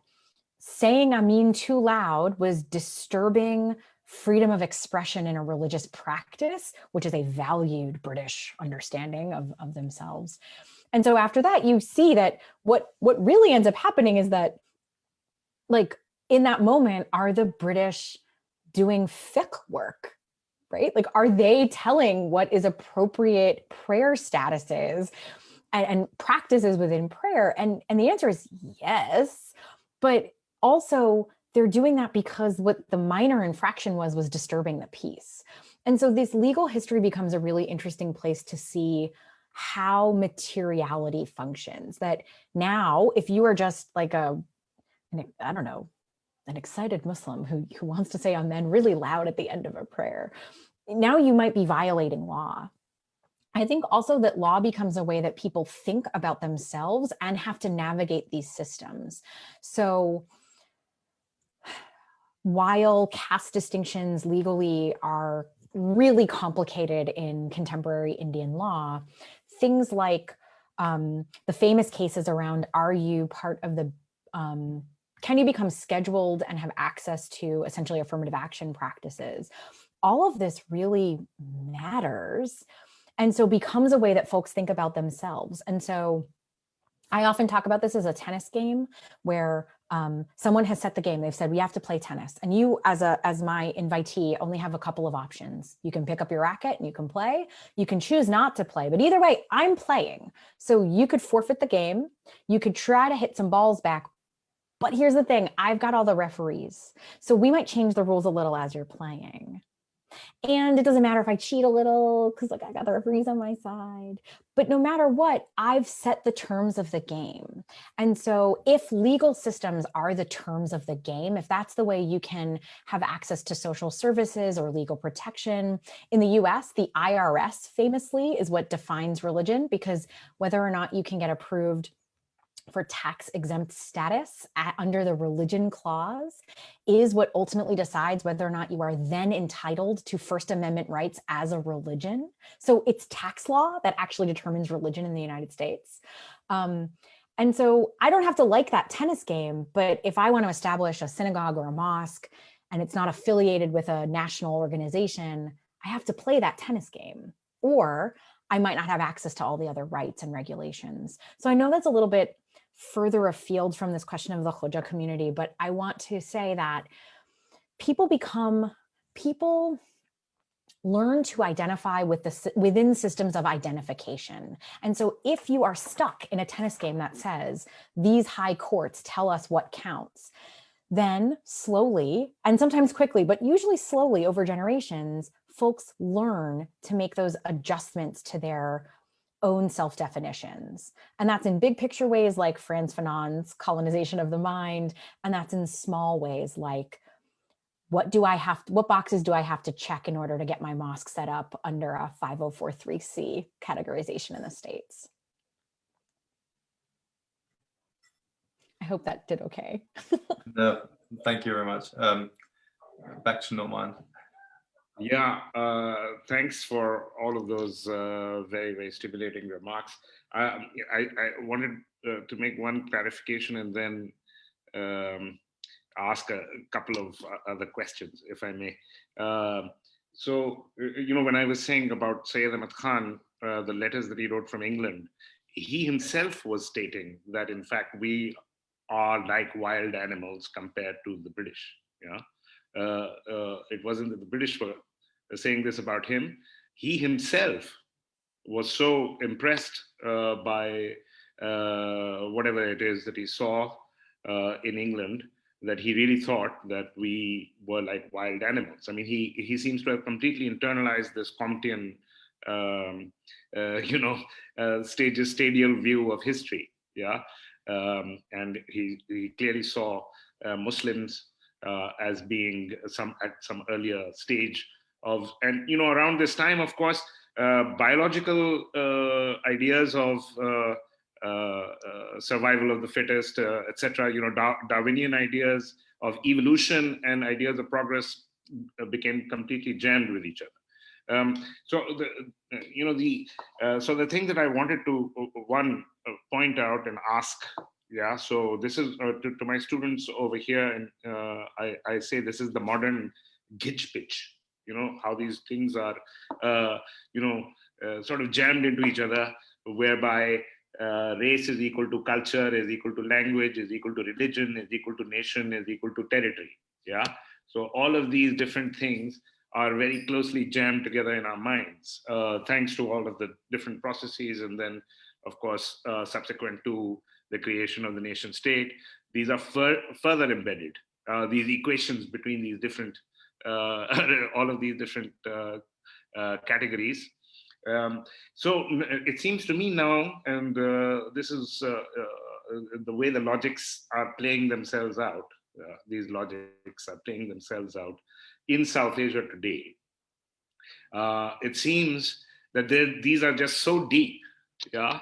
saying Amin too loud was disturbing freedom of expression in a religious practice, which is a valued British understanding of themselves. And so after that, you see that what really ends up happening is that, like, in that moment, are the British doing fiqh work, right? Like, are they telling what is appropriate prayer statuses and practices within prayer? And the answer is yes, but also they're doing that because what the minor infraction was disturbing the peace. And so this legal history becomes a really interesting place to see how materiality functions. That now, if you are just like an excited Muslim who wants to say amen really loud at the end of a prayer, now you might be violating law. I think also that law becomes a way that people think about themselves and have to navigate these systems. So while caste distinctions legally are really complicated in contemporary Indian law, things like the famous cases around, are you part of the can you become scheduled and have access to essentially affirmative action practices? All of this really matters. And so becomes a way that folks think about themselves. And so I often talk about this as a tennis game where someone has set the game. They've said, we have to play tennis. And you, as my invitee, only have a couple of options. You can pick up your racket and you can play. You can choose not to play. But either way, I'm playing. So you could forfeit the game. You could try to hit some balls back. But here's the thing, I've got all the referees. So we might change the rules a little as you're playing. And it doesn't matter if I cheat a little because like I got the referees on my side. But no matter what, I've set the terms of the game. And so if legal systems are the terms of the game, if that's the way you can have access to social services or legal protection, in the US, the IRS famously is what defines religion, because whether or not you can get approved for tax exempt status under the religion clause is what ultimately decides whether or not you are then entitled to First Amendment rights as a religion. So it's tax law that actually determines religion in the United States. And so I don't have to like that tennis game, but if I want to establish a synagogue or a mosque and it's not affiliated with a national organization, I have to play that tennis game, or I might not have access to all the other rights and regulations. So I know that's a little bit further afield from this question of the Khoja community, but I want to say that people learn to identify within systems of identification. And so if you are stuck in a tennis game that says these high courts tell us what counts, then slowly, and sometimes quickly, but usually slowly over generations, folks learn to make those adjustments to their own self-definitions. And that's in big picture ways like Frantz Fanon's Colonization of the Mind. And that's in small ways like, what boxes do I have to check in order to get my mosque set up under a 5043C categorization in the States? I hope that did okay. No, thank you very much. Back to Nauman. Yeah, thanks for all of those very, very stimulating remarks. I wanted to make one clarification and then ask a couple of other questions, if I may. So, when I was saying about Sayyid Ahmad Khan, the letters that he wrote from England, he himself was stating that, in fact, we are like wild animals compared to the British. Yeah. It wasn't that the British were saying this about him. He himself was so impressed by whatever it is that he saw in England that he really thought that we were like wild animals. I mean, he seems to have completely internalized this Comtean, stadial view of history. Yeah, and he clearly saw Muslims as being at some earlier stage of, and around this time, of course, biological ideas of survival of the fittest, etc. Darwinian ideas of evolution and ideas of progress became completely jammed with each other. So the thing that I wanted to point out and ask. Yeah, so this is to my students over here, and I say this is the modern gitch pitch. How these things are, sort of jammed into each other, whereby race is equal to culture, is equal to language, is equal to religion, is equal to nation, is equal to territory. Yeah, so all of these different things are very closely jammed together in our minds, thanks to all of the different processes, and then, of course, subsequent to the creation of the nation state, these are further embedded. These equations between these different, all of these different categories. So it seems to me now, and this is the way the logics are playing themselves out. These logics are playing themselves out in South Asia today. It seems that these are just so deep. Yeah.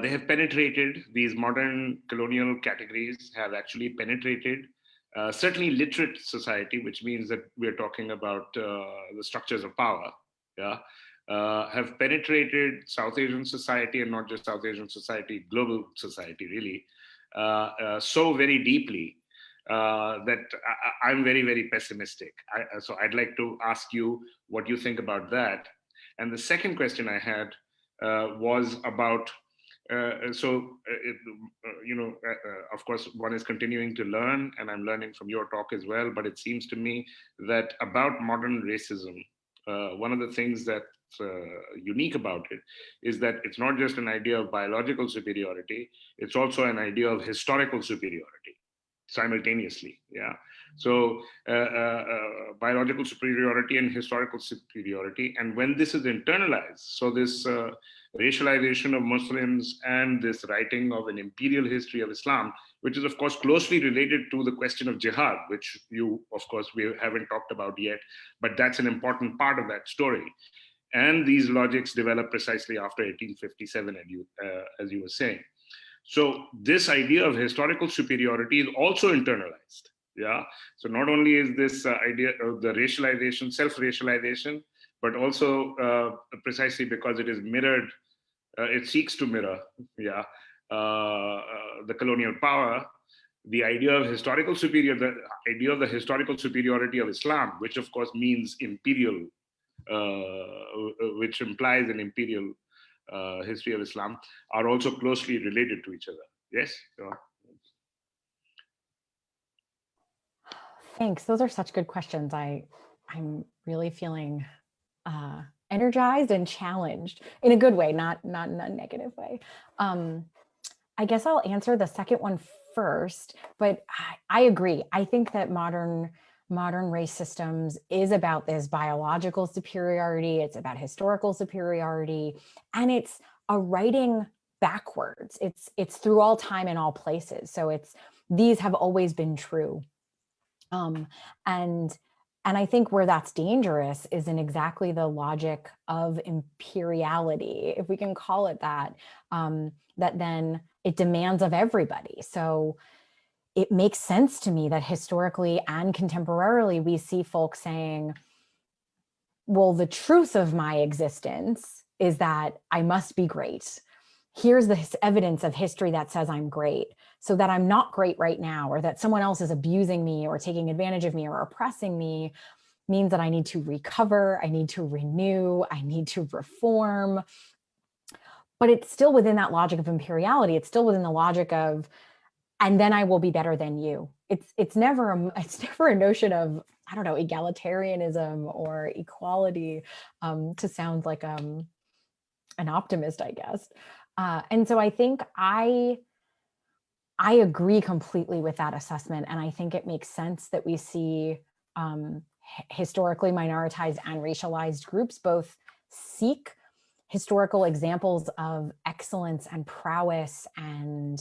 They have penetrated, these modern colonial categories have actually penetrated certainly literate society, which means that we're talking about the structures of power, yeah, have penetrated South Asian society, and not just South Asian society, global society really, so very deeply that I'm very, very pessimistic. So I'd like to ask you what you think about that. And the second question I had was about, of course, one is continuing to learn, and I'm learning from your talk as well, but it seems to me that about modern racism, one of the things that's unique about it is that it's not just an idea of biological superiority, it's also an idea of historical superiority simultaneously. Yeah. So biological superiority and historical superiority. And when this is internalized, so this racialization of Muslims and this writing of an imperial history of Islam, which is of course closely related to the question of jihad, which we haven't talked about yet, but that's an important part of that story. And these logics developed precisely after 1857, as you were saying. So this idea of historical superiority is also internalized. Yeah. So not only is this idea of the racialization, self-racialization, but also precisely because it is mirrored, it seeks to mirror, the colonial power. The idea of historical the idea of the historical superiority of Islam, which of course means imperial, which implies an imperial history of Islam, are also closely related to each other. Yes? Thanks. Those are such good questions. I'm really feeling energized and challenged in a good way, not in a negative way. I guess I'll answer the second one first, but I agree. I think that modern race systems is about this biological superiority. It's about historical superiority, and it's a writing backwards. It's through all time and all places. So these have always been true. And I think where that's dangerous is in exactly the logic of imperiality, if we can call it that, that then it demands of everybody. So it makes sense to me that historically and contemporarily, we see folks saying, well, the truth of my existence is that I must be great. Here's the evidence of history that says I'm great. So that I'm not great right now, or that someone else is abusing me or taking advantage of me or oppressing me, means that I need to recover, I need to renew, I need to reform. But it's still within that logic of imperiality. It's still within the logic of, and then I will be better than you. It's never a notion of, I don't know, egalitarianism or equality, to sound like an optimist, I guess. And so I think I agree completely with that assessment. And I think it makes sense that we see historically minoritized and racialized groups both seek historical examples of excellence and prowess and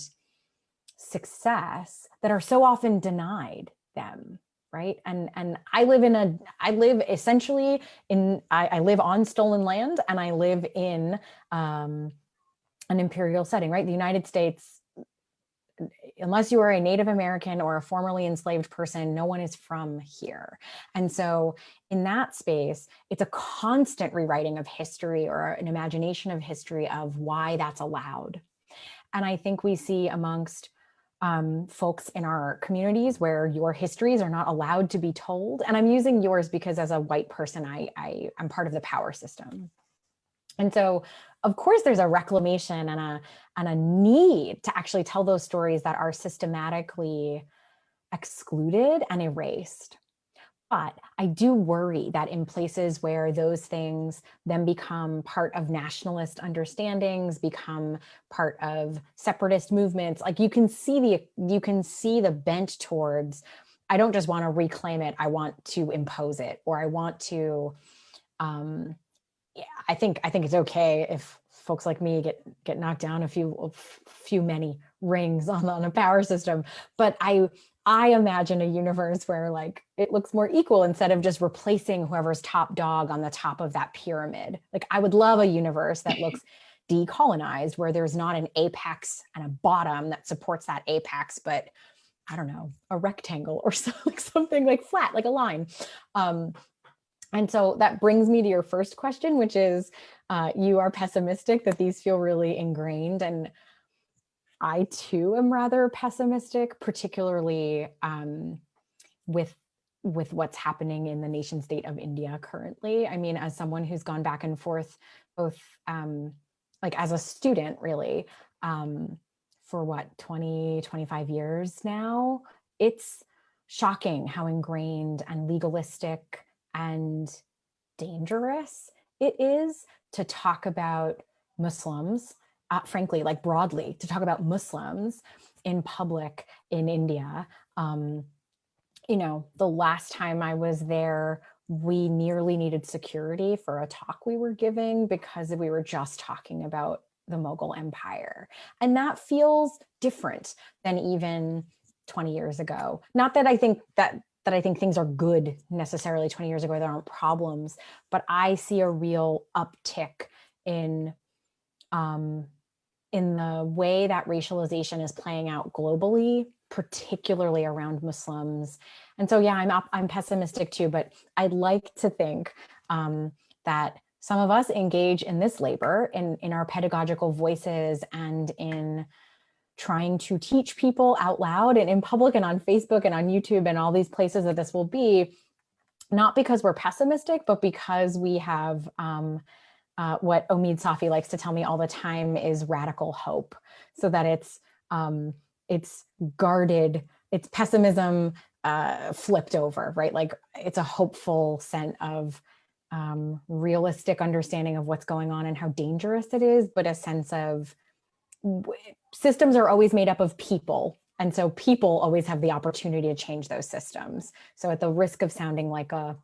success that are so often denied them, right? And I live essentially in, I live on stolen land, and I live in an imperial setting, right? The United States, unless you are a Native American or a formerly enslaved person, no one is from here. And so in that space, it's a constant rewriting of history, or an imagination of history of why that's allowed. And I think we see amongst folks in our communities where your histories are not allowed to be told. And I'm using yours because as a white person, I'm part of the power system. And so, of course, there's a reclamation and a need to actually tell those stories that are systematically excluded and erased. But I do worry that in places where those things then become part of nationalist understandings, become part of separatist movements, like you can see the bent towards, I don't just want to reclaim it, I want to impose it, or I want to, I think it's okay if folks like me get knocked down a few many rings on a power system, but I imagine a universe where like it looks more equal instead of just replacing whoever's top dog on the top of that pyramid. Like I would love a universe that looks decolonized, where there's not an apex and a bottom that supports that apex, but I don't know, a rectangle or something like flat, like a line. And so that brings me to your first question, which is you are pessimistic that these feel really ingrained. And I too am rather pessimistic, particularly with what's happening in the nation state of India currently. I mean, as someone who's gone back and forth, both like as a student, really, for what, 20, 25 years now, it's shocking how ingrained and legalistic and dangerous it is to talk about Muslims, frankly, like broadly, to talk about Muslims in public in India. You know, the last time I was there, we nearly needed security for a talk we were giving because we were just talking about the Mughal Empire. And that feels different than even 20 years ago. Not that I think that I think things are good necessarily 20 years ago, there aren't problems, but I see a real uptick in the way that racialization is playing out globally, particularly around Muslims. And so, yeah, I'm pessimistic too, but I'd like to think that some of us engage in this labor in our pedagogical voices and in trying to teach people out loud and in public and on Facebook and on YouTube and all these places that this will be, not because we're pessimistic, but because we have what Omid Safi likes to tell me all the time is radical hope, so that it's guarded, it's pessimism flipped over, right? Like it's a hopeful sense of realistic understanding of what's going on and how dangerous it is, but a sense of systems are always made up of people. And so people always have the opportunity to change those systems. So at the risk of sounding like a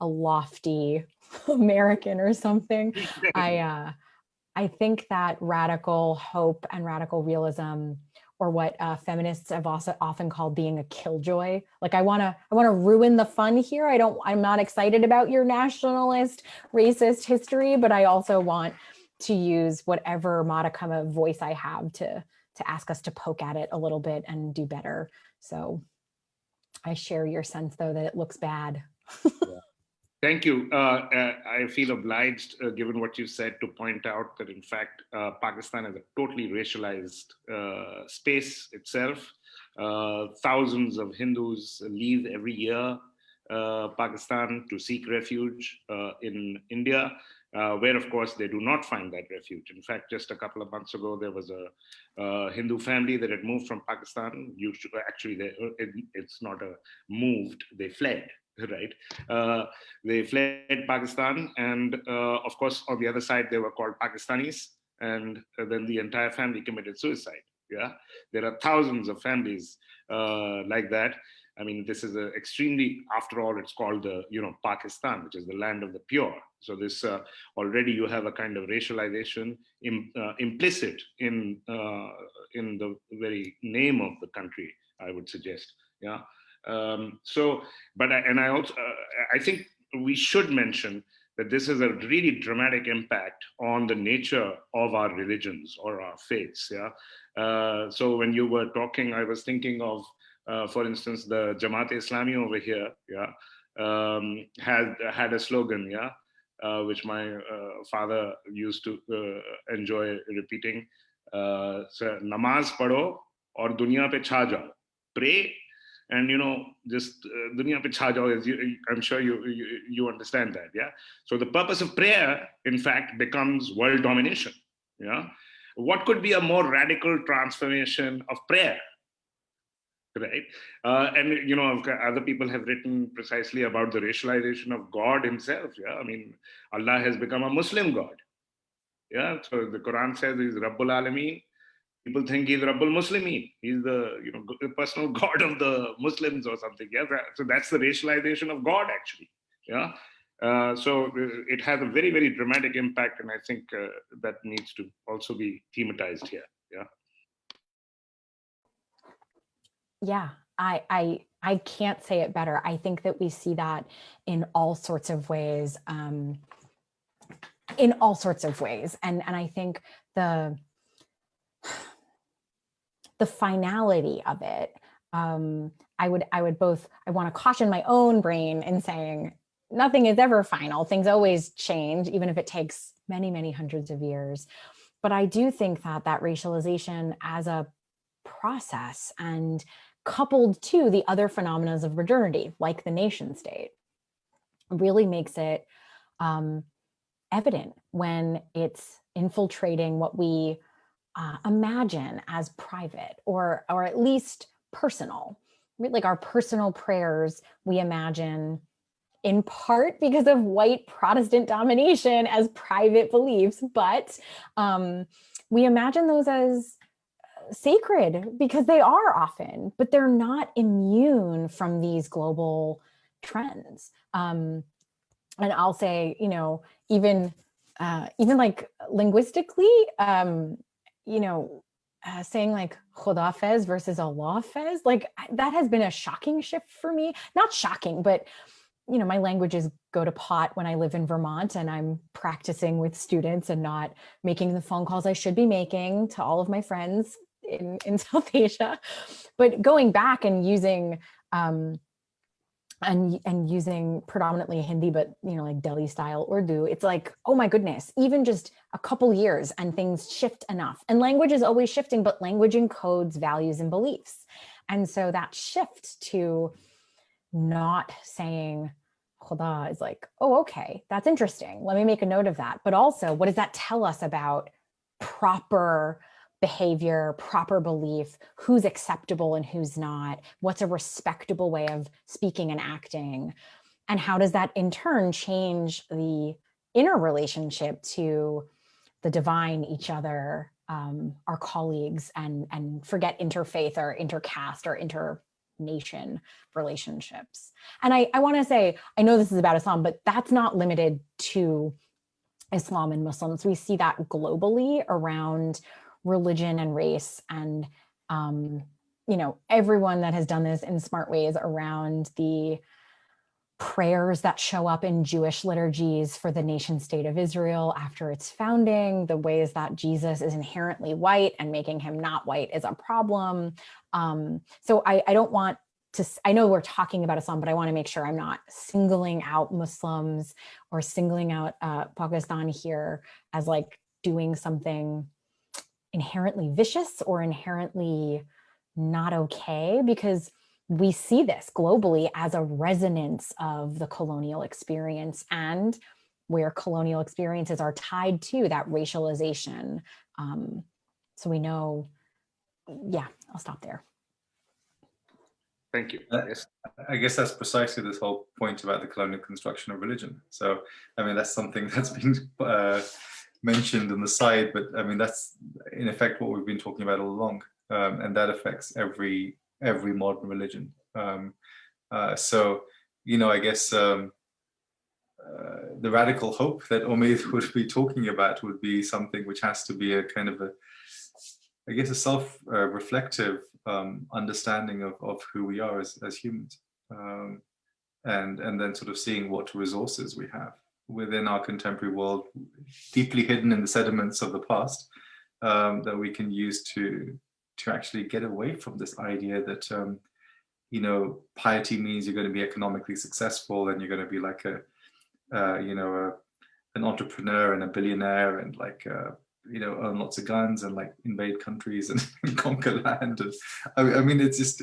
lofty American or something, I think that radical hope and radical realism, or what feminists have also often called being a killjoy. Like I want to ruin the fun here. I'm not excited about your nationalist, racist history, but I also want to use whatever modicum of voice I have to ask us to poke at it a little bit and do better. So I share your sense, though, that it looks bad. Yeah. Thank you. I feel obliged, given what you said, to point out that, in fact, Pakistan is a totally racialized space itself. Thousands of Hindus leave every year Pakistan to seek refuge in India, where, of course, they do not find that refuge. In fact, just a couple of months ago, there was a Hindu family that had moved from Pakistan. It's not a moved, they fled. Right, they fled Pakistan, and of course, on the other side, they were called Pakistanis, and then the entire family committed suicide. Yeah, there are thousands of families like that. I mean, this is extremely, after all, it's called Pakistan, which is the land of the pure. So this already you have a kind of racialization implicit in the very name of the country, I would suggest. Yeah. I think we should mention that this is a really dramatic impact on the nature of our religions or our faiths. Yeah. So when you were talking, I was thinking of, for instance, the Jamaat-e-Islami over here. Yeah. Had a slogan. Yeah. Which my father used to enjoy repeating. So, namaz padho aur duniya pe chha jao. Pray and just duniya pe chha jao is, I'm sure you understand that. Yeah. So the purpose of prayer, in fact, becomes world domination. Yeah. What could be a more radical transformation of prayer? Right. And other people have written precisely about the racialization of God himself. Yeah. I mean, Allah has become a Muslim God. Yeah. So the Quran says he's Rabbul Alameen. People think he's Rabbul Muslimin. He's the personal God of the Muslims or something. Yeah. So that's the racialization of God, actually. Yeah. So it has a very, very dramatic impact, and I think that needs to also be thematized here. Yeah. Yeah, I can't say it better. I think that we see that in all sorts of ways, And I think the finality of it, I want to caution my own brain in saying nothing is ever final. Things always change, even if it takes many, many hundreds of years. But I do think that racialization as a process, and coupled to the other phenomena of modernity, like the nation state, really makes it evident when it's infiltrating what we imagine as private, or at least personal. Like our personal prayers, we imagine in part because of white Protestant domination as private beliefs, but we imagine those as sacred because they are often, but they're not immune from these global trends. And I'll say, you know, even like linguistically, you know, saying like Khuda Fez versus Allah Fez, like that has been a shocking shift for me. Not shocking, but you know, my languages go to pot when I live in Vermont and I'm practicing with students and not making the phone calls I should be making to all of my friends in South Asia. But going back and using and using predominantly Hindi, but you know, like Delhi style Urdu, it's like, oh my goodness, even just a couple years and things shift enough. And language is always shifting, but language encodes values and beliefs. And so that shift to not saying Khuda is like, oh, okay, that's interesting. Let me make a note of that. But also, what does that tell us about proper behavior, proper belief, who's acceptable and who's not, what's a respectable way of speaking and acting, and how does that in turn change the inner relationship to the divine, each other, our colleagues, and forget interfaith or intercaste or internation relationships. And I want to say, I know this is about Islam, but that's not limited to Islam and Muslims. We see that globally around religion and race, and you know, everyone that has done this in smart ways around the prayers that show up in Jewish liturgies for the nation state of Israel after its founding, the ways that Jesus is inherently white and making him not white is a problem. So I don't want to, I know we're talking about Islam, but I want to make sure I'm not singling out Muslims or singling out Pakistan here as like doing something inherently vicious or inherently not okay, because we see this globally as a resonance of the colonial experience, and where colonial experiences are tied to that racialization. So we know, yeah, I'll stop there. Thank you. Yes. I guess that's precisely this whole point about the colonial construction of religion. So, I mean, that's something that's been mentioned on the side, but I mean, that's in effect what we've been talking about all along, and that affects every modern religion. So, you know, I guess the radical hope that Omid would be talking about would be something which has to be a kind of a, I guess, a self-reflective understanding of who we are as humans, and then sort of seeing what resources we have within our contemporary world, deeply hidden in the sediments of the past, that we can use to actually get away from this idea that you know, piety means you're going to be economically successful and you're going to be like you know, an entrepreneur and a billionaire and like you know, own lots of guns and like invade countries and conquer land. And I mean, it's just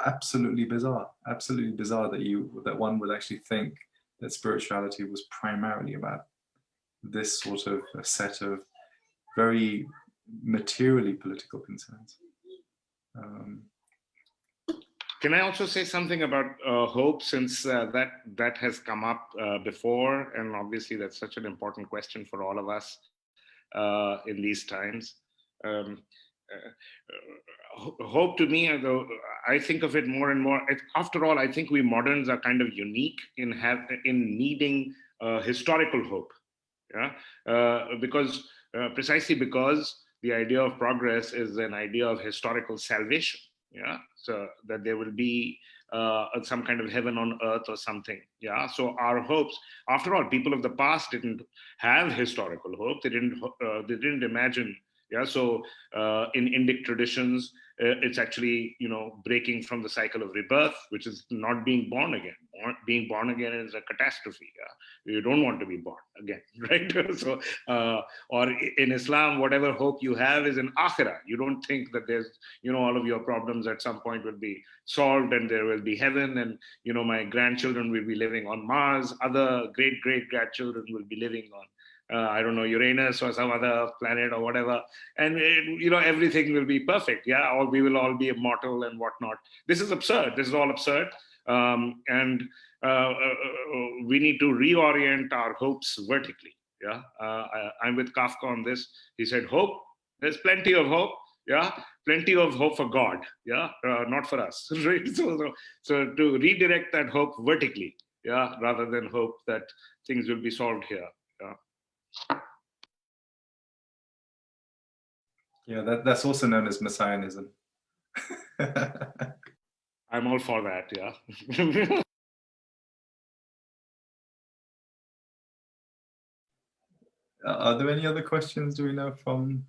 absolutely bizarre that one would actually think that spirituality was primarily about this sort of a set of very materially political concerns. Can I also say something about hope, since that has come up before, and obviously that's such an important question for all of us in these times. Hope to me, though, I think of it more and more. After all, I think we moderns are kind of unique in needing historical hope, yeah, because precisely because the idea of progress is an idea of historical salvation. Yeah, so that there will be some kind of heaven on earth or something. Yeah, so our hopes, after all, people of the past didn't have historical hope. They didn't imagine. Yeah, so in Indic traditions, it's actually, you know, breaking from the cycle of rebirth, which is not being born again. being born again is a catastrophe. You don't want to be born again, right? So, or in Islam, whatever hope you have is in akhirah. You don't think that there's, all of your problems at some point will be solved and there will be heaven, and, my grandchildren will be living on Mars, other great-great-grandchildren will be living on, I don't know, Uranus or some other planet or whatever. And, everything will be perfect. Yeah. Or we will all be immortal and whatnot. This is absurd. This is all absurd. And we need to reorient our hopes vertically. Yeah. I'm with Kafka on this. He said, hope, there's plenty of hope. Yeah. Plenty of hope for God. Yeah. Not for us. Right? So to redirect that hope vertically. Yeah. Rather than hope that things will be solved here. Yeah. Yeah, that's also known as messianism. I'm all for that, yeah. Are there any other questions, do we know, from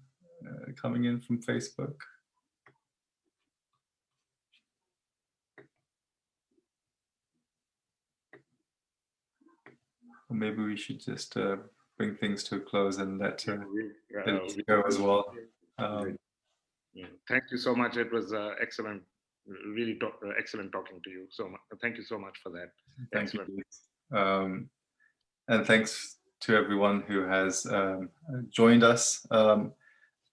coming in from Facebook? Or maybe we should just bring things to a close and let Ilyse go as well. Thank you so much. It was excellent, really excellent talking to you. So thank you so much for that. Thank you. And thanks to everyone who has joined us.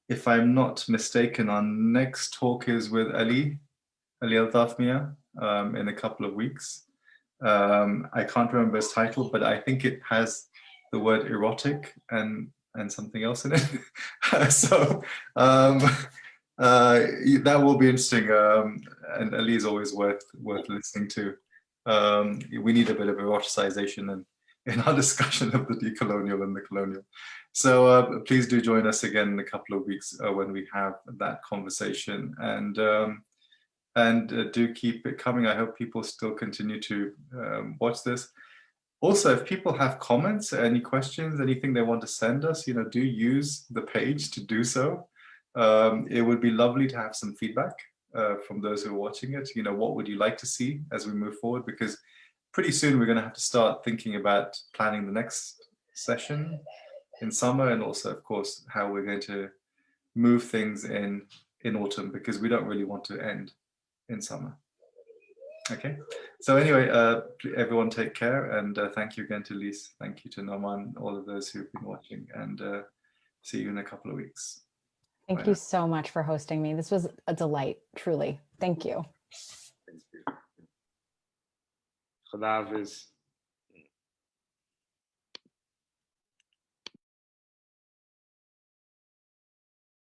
If I'm not mistaken, our next talk is with Ali Al-Thafmiya in a couple of weeks. I can't remember his title, but I think it has the word erotic and something else in it. So that will be interesting, and Ali is always worth listening to. We need a bit of eroticization in our discussion of the decolonial and the colonial. So please do join us again in a couple of weeks when we have that conversation, and do keep it coming. I hope people still continue to watch this. Also, if people have comments, any questions, anything they want to send us, do use the page to do so. It would be lovely to have some feedback from those who are watching it. What would you like to see as we move forward? Because pretty soon we're going to have to start thinking about planning the next session in summer, and also, of course, how we're going to move things in autumn, because we don't really want to end in summer. Okay, so anyway, everyone take care, and thank you again to Ilyse, thank you to Nauman, all of those who've been watching, and see you in a couple of weeks. Thank you so much for hosting me. This was a delight, truly. Thank you. Thank you. Khuda Hafiz.